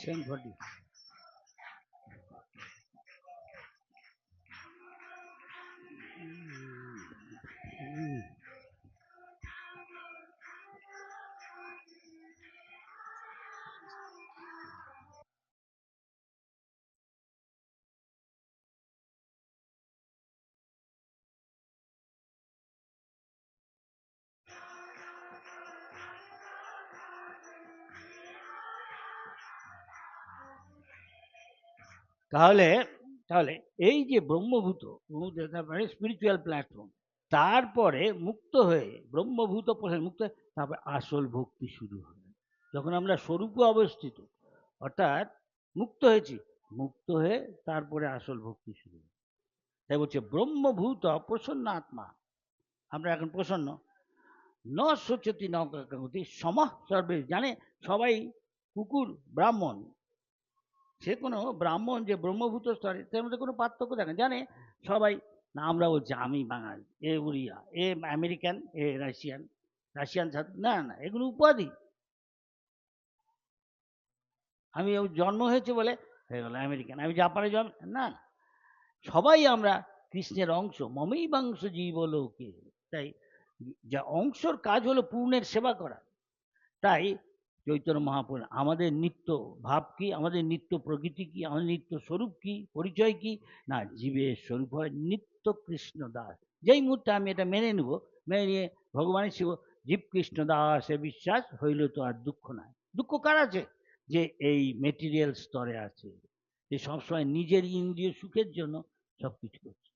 সেম 40। তাহলে তাহলে এই যে ব্রহ্মভূত মানে স্পিরিচুয়াল প্ল্যাটফর্ম, তারপরে মুক্ত হয়ে ব্রহ্মভূত মুক্ত হয়ে তারপরে আসল ভক্তি শুরু হয় যখন আমরা স্বরূপে অবস্থিত, অর্থাৎ মুক্ত হয়েছি, মুক্ত হয়ে তারপরে আসল ভক্তি শুরু হয়। তাই বলছে ব্রহ্মভূত প্রসন্ন আত্মা, আমরা এখন প্রসন্ন, ন সচেতি ন কাকাগতি সম সর্বে, জানে সবাই কুকুর ব্রাহ্মণ, সে কোনো ব্রাহ্মণ যে ব্রহ্মভূত স্তরে তার মধ্যে কোনো পার্থক্য দেখে, জানে সবাই। না আমরা বলছি আমি বাঙালি, এ উড়িয়া, এ আমেরিকান, এ রাশিয়ান, রাশিয়ান ছাত্র, না না, এগুলো উপাধি। আমি জন্ম হয়েছে বলে হয়ে গেল আমেরিকান, আমি জাপানে জন্ম, না, সবাই আমরা কৃষ্ণের অংশ, মমেই বাংশ জীবলোকে। তাই যা অংশর কাজ হলো পূর্ণের সেবা করা। তাই চৈতন্য মহাপ্রভু আমাদের নিত্য ভাব কি, আমাদের নিত্য প্রকৃতি কি, আমাদের নিত্য স্বরূপ কি, পরিচয় কি, না জীবের স্বরূপ হয় নিত্য কৃষ্ণ দাস। যেই মুহূর্তে আমি এটা মেনে নেব, মেনে নিয়ে ভগবানের শিব জীব কৃষ্ণ দাসে বিশ্বাস হইল তো আর দুঃখ নাই। দুঃখ কার আছে? যে এই মেটেরিয়াল স্তরে আছে, যে সবসময় নিজের ইন্দ্রিয় সুখের জন্য সবকিছু করছে।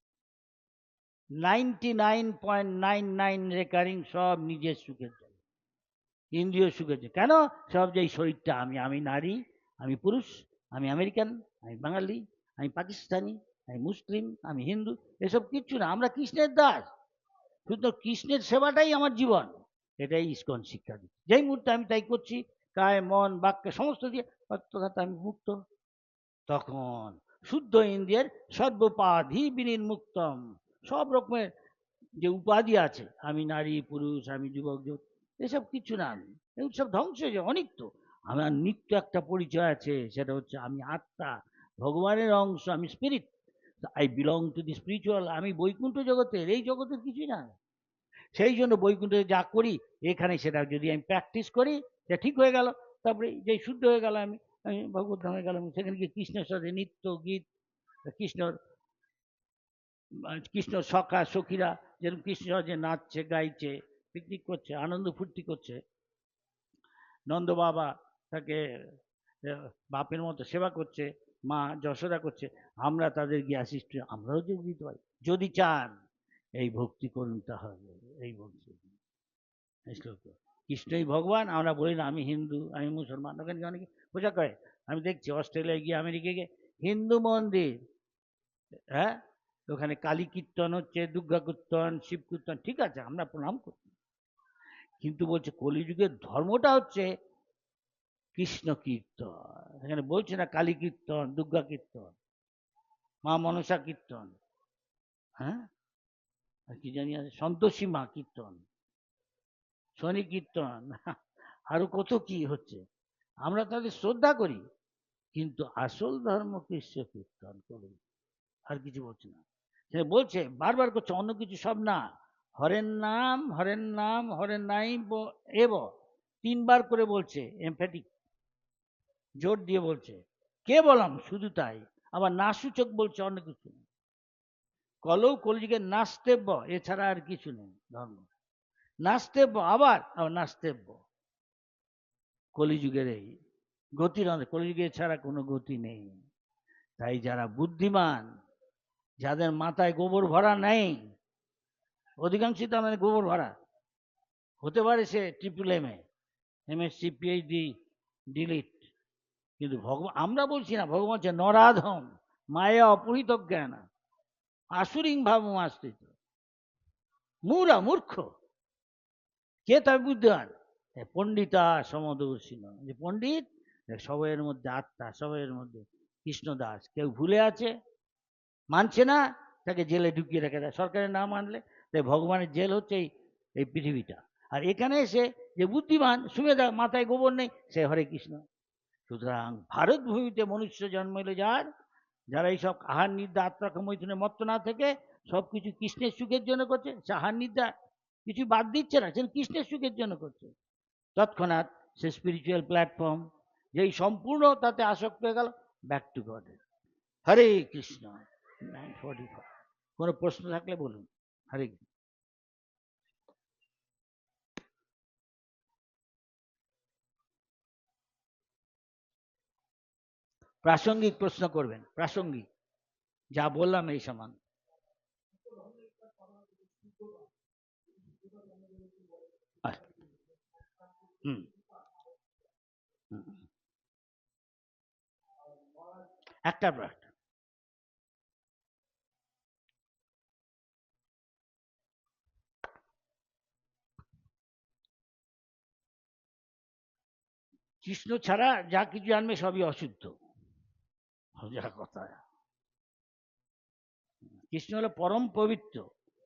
99.99 রেকারিং সব নিজের সুখের জন্য, ইন্দ্রিয় সুখের জন্য। কেন? সব যে এই শরীরটা, আমি নারী, আমি পুরুষ, আমি আমেরিকান, আমি বাঙালি, আমি পাকিস্তানি, আমি মুসলিম, আমি হিন্দু, এসব কিচ্ছু না, আমরা কৃষ্ণের দাস। শুধু কৃষ্ণের সেবাটাই আমার জীবন, এটাই ইস্কন শিক্ষা দিচ্ছে। যেই মুহূর্তে আমি তাই করছি, কায় মন বাক্যে সমস্ত দিয়ে, অর্থাৎ আমি মুক্ত। তখন শুদ্ধ ইন্দ্রিয়ের সর্বোপাধি বিনির্মুক্তম, সব রকমের যে উপাধি আছে, আমি নারী পুরুষ, আমি যুবক যুবক, এসব কিছু না, আমি এগুলো সব ধ্বংস হয়ে যায়, অনিত্য। আমার নিত্য একটা পরিচয় আছে, সেটা হচ্ছে আমি আত্মা, ভগবানের অংশ, আমি spirit, I belong to the spiritual, আমি বৈকুণ্ঠ জগতের, এই জগতের কিছুই না। সেই জন্য বৈকুণ্ঠে যা করি এখানে সেটা যদি আমি প্র্যাকটিস করি, সেটা ঠিক হয়ে গেল। তারপরে যেই শুদ্ধ হয়ে গেল, আমি আমি ভগবত ধামে গেলাম, সেখানে গিয়ে কৃষ্ণের সাথে নিত্য গীত, কৃষ্ণর কৃষ্ণর সখা সখীরা যেরকম কৃষ্ণ যে নাচছে গাইছে, পিকনিক করছে, আনন্দ ফুর্তি করছে, নন্দ বাবা তাকে বাপের মতো সেবা করছে, মা যশোদা করছে, আমরা তাদের গিয়ে অ্যাসিস্ট, আমরাও যোগ দিতে পারি যদি চান। এই ভক্তি করুন তাহলে, এই ভক্তি। কৃষ্ণই ভগবান, আমরা বলি না আমি হিন্দু, আমি মুসলমান, ওখানে অনেকে পূজা করে। আমি দেখছি অস্ট্রেলিয়ায় গিয়ে, আমেরিকায় গিয়ে হিন্দু মন্দির, হ্যাঁ, ওখানে কালী কীর্তন হচ্ছে, দুর্গা কীর্তন, শিব কীর্তন, ঠিক আছে, আমরা প্রণাম করি, কিন্তু বলছে কলিযুগের ধর্মটা হচ্ছে কৃষ্ণ কীর্তন। এখানে বলছে না কালী কীর্তন, দুর্গা কীর্তন, মা মনসা কীর্তন, হ্যাঁ, আর কি জানি আছে, সন্তোষী মা কীর্তন, শনি কীর্তন, আরো কত কি হচ্ছে। আমরা তাদের শ্রদ্ধা করি, কিন্তু আসল ধর্ম কৃষ্ণ কীর্তন করি, আর কিছু বলছে না। সে বলছে বারবার করছে অন্য কিছু সব না, হরের নাম হরের নাম হরের নাই এব, তিনবার করে বলছে, এমফ্যাটিক, জোর দিয়ে বলছে, কে বললাম শুধু তাই, আবার না সূচক বলছে, অন্য কিছু নেই। কলৌ কলিযুগে নাস্তেব্য, এছাড়া আর কিছু নেই ধর্ম, নাস্তেব্য, আবার নাস্তেব্য, কলিযুগের এই গতির, কলিযুগে ছাড়া কোনো গতি নেই। তাই যারা বুদ্ধিমান, যাদের মাথায় গোবর ভরা নেই, অধিকাংশই তো আমাদের গোবর ভরা, হতে পারে সে ট্রিপল এমএসসি পিএইচডি ডিলিট, কিন্তু ভগবান, আমরা বলছি না, ভগবান হচ্ছে নরাধম মায়া অপহৃত জ্ঞান আসুরিং ভাব আশ্রিত, মূরা মূর্খ, কে তার বুদ্ধিমান? পণ্ডিতা সমদর্শিন, যে পণ্ডিত, সবের মধ্যে আত্মা, সবের মধ্যে কৃষ্ণদাস, কেউ ভুলে আছে, মানছে না, তাকে জেলে ঢুকিয়ে রেখে দেয়, সরকারের না মানলে। তাই ভগবানের জেল হচ্ছে এই পৃথিবীটা। আর এখানে এসে যে বুদ্ধিমান, সুমেধা, মাথায় গোবর নেই, সে হরে কৃষ্ণ। সুতরাং ভারত ভূমিতে মনুষ্য জন্মাইলে যারা এইসব আহার নিদ্রা আত্মাকে মৈথুনে মত্ত না থেকে সবকিছু কৃষ্ণের সুখের জন্য করছে, সে আহার নিদ্রা কিছু বাদ দিচ্ছে না, সে কৃষ্ণের সুখের জন্য করছে, তৎক্ষণাৎ সে স্পিরিচুয়াল প্ল্যাটফর্ম, যেই সম্পূর্ণ তাতে আসক্ত হয়ে গেল, ব্যাক টু গড। হরে কৃষ্ণ। 9:45। কোনো প্রশ্ন থাকলে বলুন। হরে কৃষ্ণ। প্রাসঙ্গিক প্রশ্ন করবেন, প্রাসঙ্গিক, যা বললাম এই সমান। একটা প্রশ্ন, কৃষ্ণ ছাড়া যা কিছু জানবে সবই অশুদ্ধ, যা কথা। কৃষ্ণ হলো পরম পবিত্র,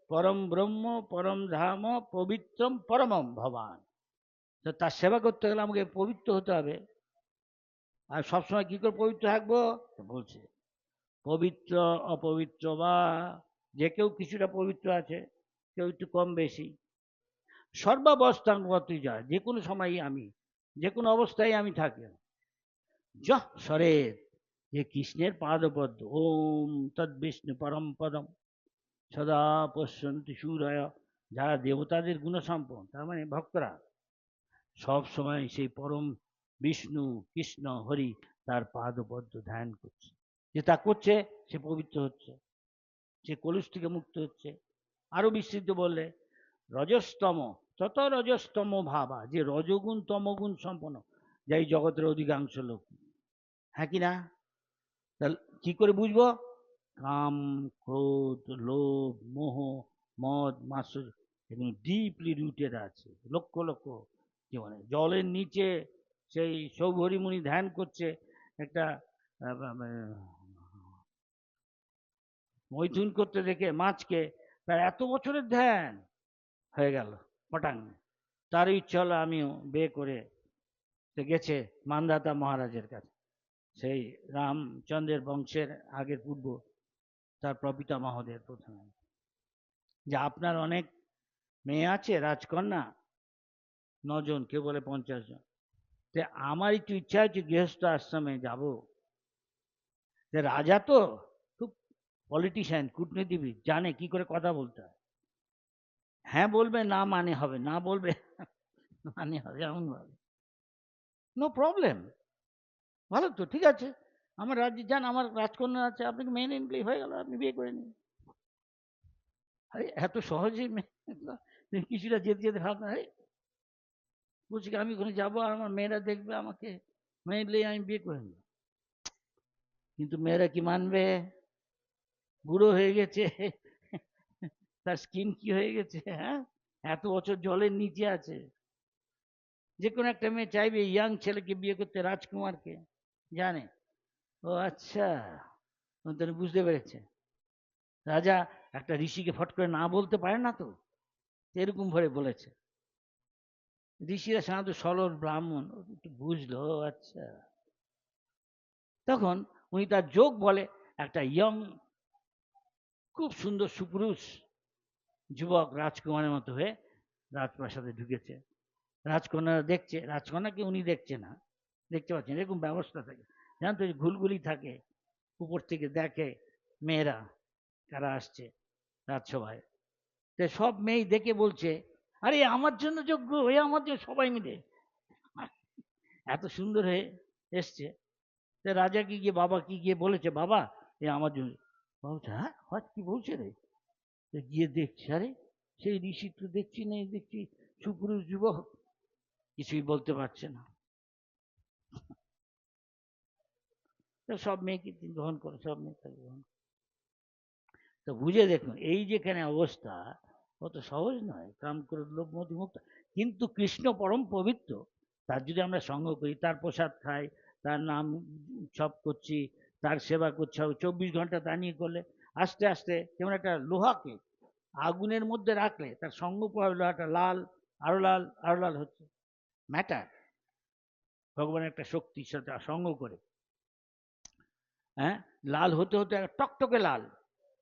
পরম ব্রহ্ম, পরম ধাম, পবিত্রম পরমম ভবান। তো তার সেবা করতে গেলে আমাকে পবিত্র হতে হবে। আর সবসময় কি করে পবিত্র থাকবো বলছে, পবিত্র অপবিত্র বা, যে কেউ কিছুটা পবিত্র আছে, কেউ একটু কম বেশি, সর্বাবস্থাঙ্গতি যায়, যে কোনো সময়ই আমি, যে কোনো অবস্থায় আমি থাকি, যহ সরেত, যে কৃষ্ণের পাদপদ্ম, ওম তদ বিষ্ণু পরম পদম সদা পশ্যন্তি সূরয়, যারা দেবতাদের গুণসম্পন্ন, তার মানে ভক্তরা, সব সময় সেই পরম বিষ্ণু কৃষ্ণ হরি তার পাদপদ্ম ধ্যান করছে, যে তা করছে সে পবিত্র হচ্ছে, সে কলুষ থেকে মুক্ত হচ্ছে। আরো বিস্তৃত বললে, রজস্তম তত রজস্তম ভাবা, যে রজগুণ তমগুণ সম্পন্ন, যাই জগতের অধিকাংশ লোক, হ্যাঁ কি না? তাহলে কি করে বুঝবো? কাম, ক্রোধ, লোভ, মোহ, মদ, মাৎসর্য, এগুলো ডিপলি রুটেড আছে, লক্ষ লক্ষ জীবনে। জলের নিচে সেই সৌভরিমুনি ধ্যান করছে, একটা মৈথুন করতে দেখে মাছকে, তার এত বছরের ধ্যান হয়ে গেল পটাং, তার ইচ্ছা হলো আমিও বিয়ে করে, গেছে মান্ধাতা মহারাজের কাছে, সেই রামচন্দ্রের বংশের আগের পূর্ব তার প্রপিতামহদের প্রথমে, যে আপনার অনেক মেয়ে আছে রাজকন্যা, 9 জন, কেউ বলে 50 জন। তে আমার একটু ইচ্ছা হচ্ছে গৃহস্থ আশ্রমে যাব। যে রাজা তো খুব পলিটিশিয়ান, কূটনীতিবিদ, জানে কি করে কথা বলতে হয়। হ্যাঁ বলবে, না মানে হবে, না বলবে মানে হবে, এমন ভাবে। নো প্রবলেম, ভালো তো, ঠিক আছে, আমার রাজ্যে যান, আমার রাজকন্যা আছে, আপনাকে মেনে নিলেই হয়ে গেল, আপনি বিয়ে করে নিন। আরে এত সহজেই কিছুটা যেতে যেতে ভাবনা, বলছি কি আমি ওখানে যাবো আর আমার মেয়েরা দেখবে আমাকে, মেনে নিলেই আমি বিয়ে করে নেব। কিন্তু মেয়েরা কি মানবে? বুড়ো হয়ে গেছে, তার স্কিন কি হয়ে গেছে, হ্যাঁ, এত বছর জলের নিচে আছে। যে কোনো একটা মেয়ে চাইবে ইয়াং ছেলেকে বিয়ে করতে, রাজকুমারকে, জানে। ও আচ্ছা, তাহলে বুঝতে পেরেছে। রাজা একটা ঋষিকে ফট করে না বলতে পারে না তো, এরকম ভাবে বলেছে। ঋষিরা সাধারণত সরল ব্রাহ্মণ, একটু বুঝলো, আচ্ছা। তখন উনি তার যোগ বলে একটা ইয়ং, খুব সুন্দর সুপুরুষ যুবক রাজকুমারের মতো হয়ে রাজপ্রাসাদে ঢুকেছে। রাজকন্যারা দেখছে, রাজকন্যাকে উনি দেখছে না, দেখতে পাচ্ছেন, এরকম ব্যবস্থা থাকে, জানেন তো, ঘুলঘুলি থাকে, উপর থেকে দেখে মেয়েরা কারা আসছে রাজসভায়। তো সব মেয়ে দেখে বলছে, আরে আমার জন্য যোগ্য, এ আমার জন্য, সবাই মিলে এত সুন্দর হয়ে এসছে। তো রাজা কি গিয়ে, বাবা কি গিয়ে বলেছে, বাবা এ আমার জন্য। বাবা বলছে, হ্যাঁ হ্যাঁ, কি বলছে রে? গিয়ে দেখছি, আরে সেই ঋষি তো দেখছি নেই, দেখছি সুপুরুষ যুবক, কিছুই বলতে পারছে না। তো সব মেয়েকে তিনি গ্রহণ করে, সব মেয়ে তাকে গ্রহণ করে। তো বুঝে দেখুন, এই যেখানে অবস্থা, অত সহজ নয়, কাম করে লোভ মতি মুক্ত। কিন্তু কৃষ্ণ পরম পবিত্র, তার যদি আমরা সঙ্গ করি, তার প্রসাদ খাই, তার নাম সব করছি, তার সেবা করছি 24 ঘন্টা, তা নিয়ে করলে আস্তে আস্তে, যেমন একটা লোহাকে আগুনের মধ্যে রাখলে তার সঙ্গ প্রভাবে লোহাটা লাল, আরো লাল, আরো লাল হচ্ছে, ম্যাটার, ভগবানের একটা শক্তির সাথে সঙ্গ করে, হ্যাঁ, লাল হতে হতে টকটকে লাল,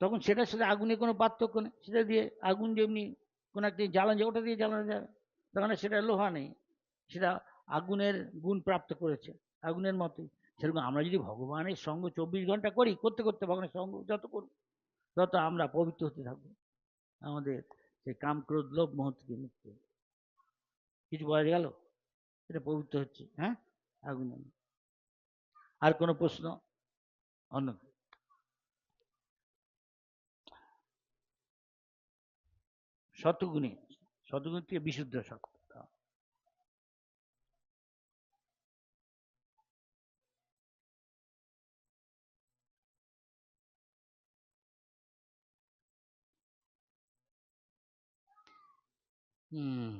তখন সেটার সাথে আগুনের কোনো পার্থক্য নেই, সেটা দিয়ে আগুন যেমনি কোনো একটা জ্বালানো যায়, ওটা দিয়ে জ্বালানো যাবে, তখন সেটা লোহা নেই, সেটা আগুনের গুণ প্রাপ্ত করেছে, আগুনের মতোই। সেরকম আমরা যদি ভগবানের সঙ্গ 24 ঘন্টা করি, করতে করতে ভগবানের সঙ্গ যত করব, তত আমরা পবিত্র হতে থাকবো, আমাদের সেই কাম ক্রোধ লোভ মোহ থেকে মুক্ত। কিছু বলা গেল? এটা পবিত্র হচ্ছে, হ্যাঁ, আগুন। আর কোনো প্রশ্ন? অন্য শতগুণী, শতগুণ থেকে বিশুদ্ধ সত্য। হুম,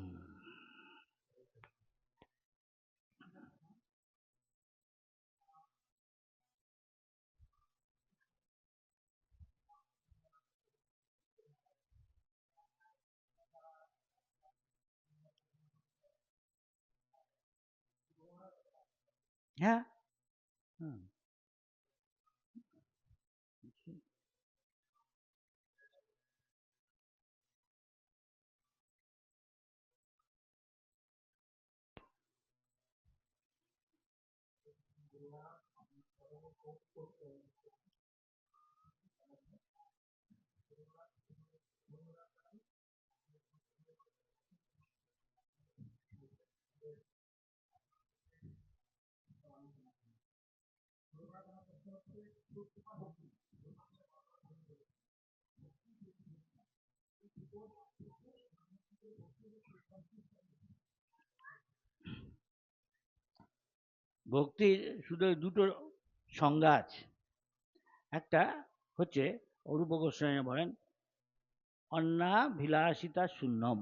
হ্যাঁ, হুম। ভক্তির শুধু দুটো সংজ্ঞা আছে। একটা হচ্ছে, অরূপ গোস্বামী বলেন, অন্নাভিলাষিতা শূন্যম,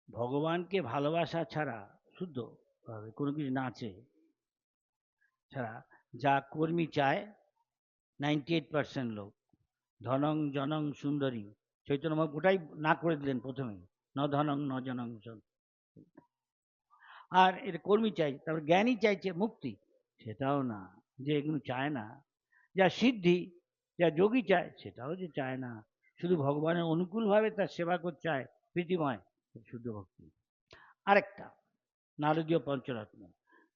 ভগবানকে ভালোবাসা ছাড়া, শুদ্ধ ভাবে কোনো কিছু না চেয়ে ছাড়া, যা কর্মী চায় 98% লোক, ধনং জনং সুন্দরী, চৈতন্য মহাপ্রভু ওটাই না করে দিলেন প্রথমে, ন ধনং ন জনং। আর এটা কর্মী চাই, তারপর জ্ঞানী চাইছে মুক্তি, সেটাও না, যে এগুলো চায় না। যা সিদ্ধি, যা যোগী চায় সেটাও যে চায় না, শুধু ভগবানের অনুকূলভাবে তার সেবা করতে চায়, প্রীতিময়, শুদ্ধ ভক্তি। আরেকটা নারদীয় পঞ্চরত্ন,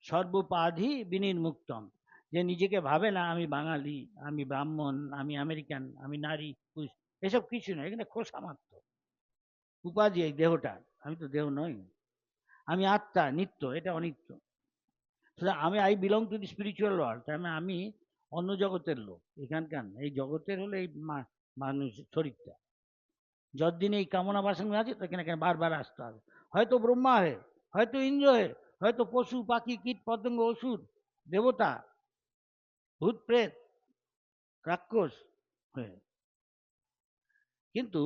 সর্বোপাধি বিনির্মুক্তম, যে নিজেকে ভাবে না আমি বাঙালি, আমি ব্রাহ্মণ, আমি আমেরিকান, আমি নারী পুরুষ, এসব কিছু নয়, এখানে খোসা মাত্র উপাধি এই দেহটা, আমি তো দেহ নই, আমি আত্মা, নিত্য, এটা অনিত্য। সুতরাং আমি I belong to the spiritual world, তার মানে আমি অন্য জগতের লোক, এখানকার না। এই জগতের হলে এই মানুষ শরীরটা, যতদিন এই কামনা বাসনা আছে এখানে এখানে বারবার আসতে হবে, হয়তো ব্রহ্মা হয়ে, হয়তো ইন্দ্র হয়ে, হয়তো পশু পাখি কীট পতঙ্গ অসুর দেবতা ভূত প্রেত রাক্ষস হয়ে, কিন্তু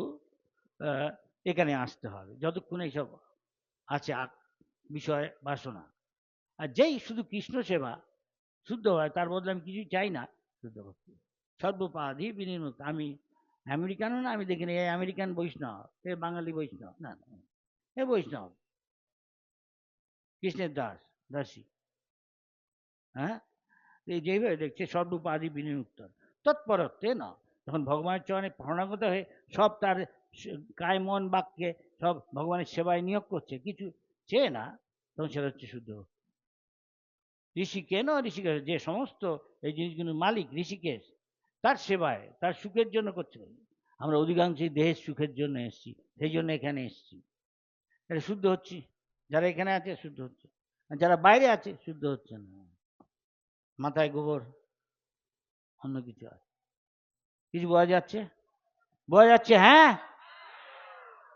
এখানে আসতে হবে যতক্ষণ এইসব আছে বিষয় বাসনা। আর যেই শুধু কৃষ্ণ সেবা শুদ্ধ হয়, তার বদলে আমি কিছুই চাই না, শুদ্ধ ভক্তি। সর্বোপাধি বিনির্মুক্ত, আমি আমেরিকানও না, আমি দেখিনি এ আমেরিকান বৈষ্ণব, এ বাঙালি বৈষ্ণব, না না, এ বৈষ্ণব, কৃষ্ণের দাস, দাসী। হ্যাঁ, এই যেভাবে দেখছে সর্বোপাধি বিনির্মুক্ত তৎপরত্বে না, যখন ভগবানের চরণে প্রণাগত হয়ে সব তার কায় মন বাক্যে সব ভগবানের সেবায় নিয়োগ করছে, কিছু চেয়ে না, তখন সেটা হচ্ছে শুদ্ধ। ঋষিকেন ঋষিকেশ, যে সমস্ত এই জিনিসগুলোর মালিক ঋষিকেশ, তার সেবায়, তার সুখের জন্য করছে। আমরা অধিকাংশই দেহের সুখের জন্য এসেছি, সেই জন্য এখানে এসেছি, এটা শুদ্ধ হচ্ছি। যারা এখানে আছে শুদ্ধ হচ্ছে, আর যারা বাইরে আছে শুদ্ধ হচ্ছে না, মাথায় গোবর, অন্য কিছু আছে। কিছু বোঝা যাচ্ছে? বোঝা যাচ্ছে? হ্যাঁ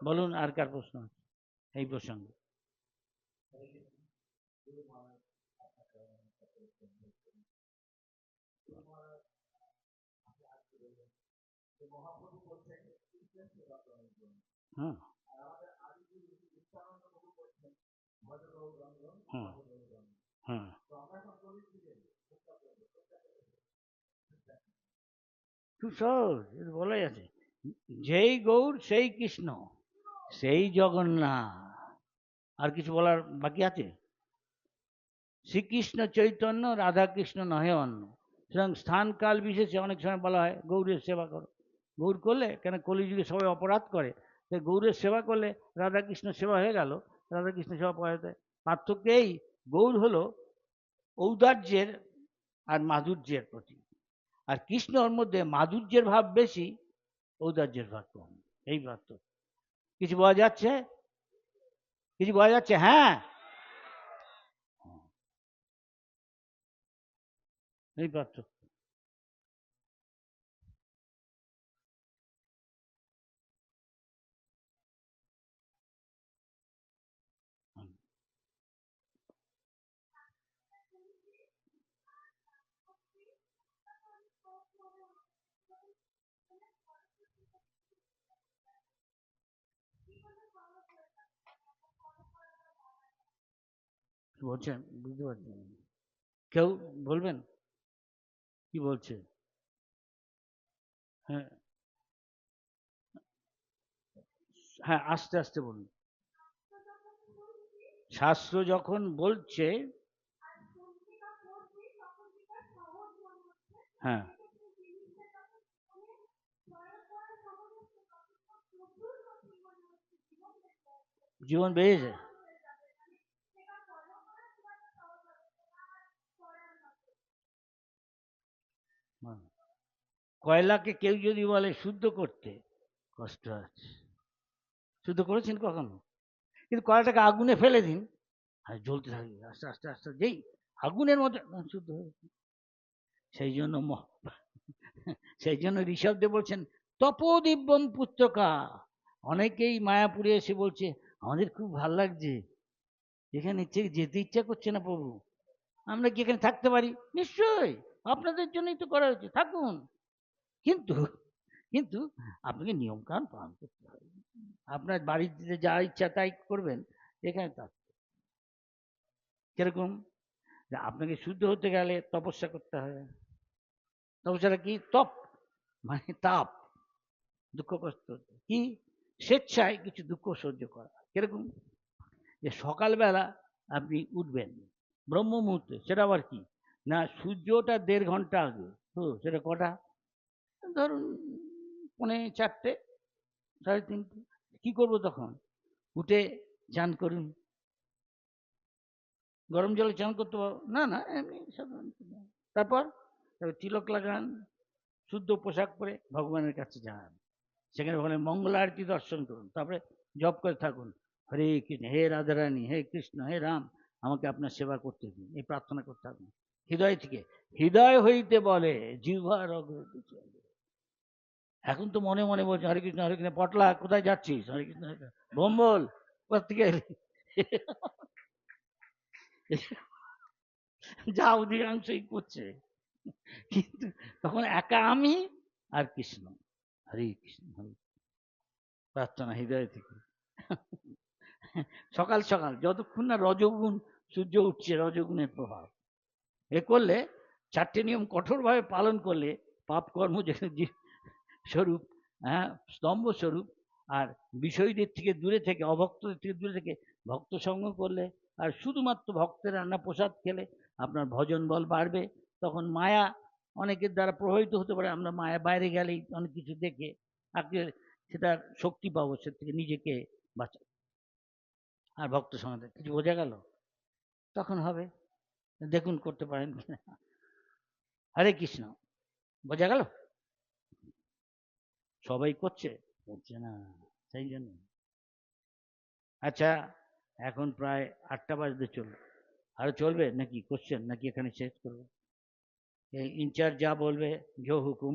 বলুন, আর কার প্রশ্ন আছে এই প্রসঙ্গে? হ্যাঁ হ্যাঁ হ্যাঁ, খুব সহজ, এটা বলাই আছে, যেই গৌর সেই কৃষ্ণ সেই জগন্নাথ। আর কিছু বলার বাকি আছে? শ্রীকৃষ্ণ চৈতন্য, রাধা কৃষ্ণ নহে অন্য। সুতরাং স্থান কাল বিশেষে অনেক সময় বলা হয় গৌরের সেবা করো, গৌর করলে, কেন কলিযুগে সবাই অপরাধ করে, তাই গৌরের সেবা করলে রাধা কৃষ্ণ সেবা হয়ে গেল, রাধা কৃষ্ণ সেবা পাওয়া যায়। পার্থক্য এই, গৌর হলো ঔদার্যের আর মাধুর্যের প্রতি, আর কৃষ্ণর মধ্যে মাধুর্যের ভাব বেশি, ঔদার্যের ভাব কম, এই পার্থক্য। কিছু বোঝা যাচ্ছে? কিছু বোঝা যাচ্ছে? হ্যাঁ, এই পার্থক্য। বলছেন বুঝতে পারছি, কেউ বলবেন কি বলছে? হ্যাঁ হ্যাঁ, আস্তে আস্তে বলুন। শাস্ত্র যখন বলছে, হ্যাঁ, জীবন বেড়েছে। কয়লাকে কেউ যদি বলে শুদ্ধ করতে, কষ্ট আছে। শুদ্ধ করেছেন কখনো? কিন্তু কয়লাটাকে আগুনে ফেলে দিন, আর জ্বলতে থাকবে আস্তে আস্তে আস্তে, যেই আগুনের মধ্যে শুদ্ধ হয়ে। সেই জন্য সেই জন্য ঋষভদেব বলছেন তপোদিব্যম পুত্রকা। অনেকেই মায়াপুরে এসে বলছে আমাদের খুব ভাল লাগছে, এখানে যেতে ইচ্ছা করছে না প্রভু, আমরা কি এখানে থাকতে পারি? নিশ্চয়ই, আপনাদের জন্যই তো করা হয়েছে, থাকুন, কিন্তু কিন্তু আপনাকে নিয়ম কানুন পালন করতে হবে। আপনার বাড়িতে যা ইচ্ছা তাই করবেন, এখানে তা কিরকম? আপনাকে শুদ্ধ হতে গেলে তপস্যা করতে হবে। তপস্যাটা কি? তপ মানে তাপ, দুঃখ কষ্ট, কি স্বেচ্ছায় কিছু দুঃখ সহ্য করা। কিরকম? যে সকালবেলা আপনি উঠবেন ব্রহ্ম মুহূর্তে, সেটা আবার কি? না, সূর্যটা 1.5 ঘন্টা আগে। তো সেটা কটা? ধরুন 3:45, 3:30। কি করব তখন? উঠে চান করুন। গরম জলে চান করতে পারবো না? না, এমনি সাধারণ। তারপর তিলক লাগান, শুদ্ধ পোশাক পরে ভগবানের কাছে যান। সেখানে বলে মঙ্গল আরতি দর্শন করুন। তারপরে জপ করে থাকুন, হরে কৃষ্ণ, হে রাধারানী, হে কৃষ্ণ, হে রাম, আমাকে আপনার সেবা করতে দিন, এই প্রার্থনা করতে থাকুন হৃদয় থেকে। হৃদয় হইতে বলে, জিহ্বার অগ্রতি চলে। এখন তো মনে মনে বলছে হরে কৃষ্ণ হরে কৃষ্ণ। পটলা, কোথায় যাচ্ছিস? হরে কৃষ্ণ হরে কৃষ্ণ। ভম্বল, কোথা থেকে এলি? যা অধিকাংশই করছে। কিন্তু তখন একা আমি আর কৃষ্ণ, হরে কৃষ্ণ হরে, প্রার্থনা হৃদয় থেকে। সকাল সকাল যতক্ষণ না রজগুণ সূর্য উঠছে, রজগুণের প্রভাব এ করলে, 4টে নিয়ম কঠোরভাবে পালন করলে পাপ কর্ম স্বরূপ, হ্যাঁ, স্তম্ভ স্বরূপ। আর বিষয়ীদের থেকে দূরে থেকে, অভক্তদের থেকে দূরে থেকে ভক্ত সঙ্গ করলে, আর শুধুমাত্র ভক্তের রান্না প্রসাদ খেলে আপনার ভজন বল বাড়বে। তখন মায়া অনেকের দ্বারা প্রভাবিত হতে পারে। আমরা মায়া বাইরে গেলেই অনেক কিছু দেখে আজকে সেটার শক্তি পাবো, সে থেকে নিজেকে বাঁচা। আর ভক্ত সঙ্গে কিছু বোঝা গেল? তখন হবে, দেখুন করতে পারেন কিনা। হরে কৃষ্ণ, বোঝা গেল? সবাই করছে? করছে না, সেই জন্য। আচ্ছা, এখন প্রায় 8টা বাজতে চলবে। আরো চলবে নাকি কোশ্চেন, নাকি এখানে শেষ করবো? ইনচার্জ যা বলবে, জো হুকুম।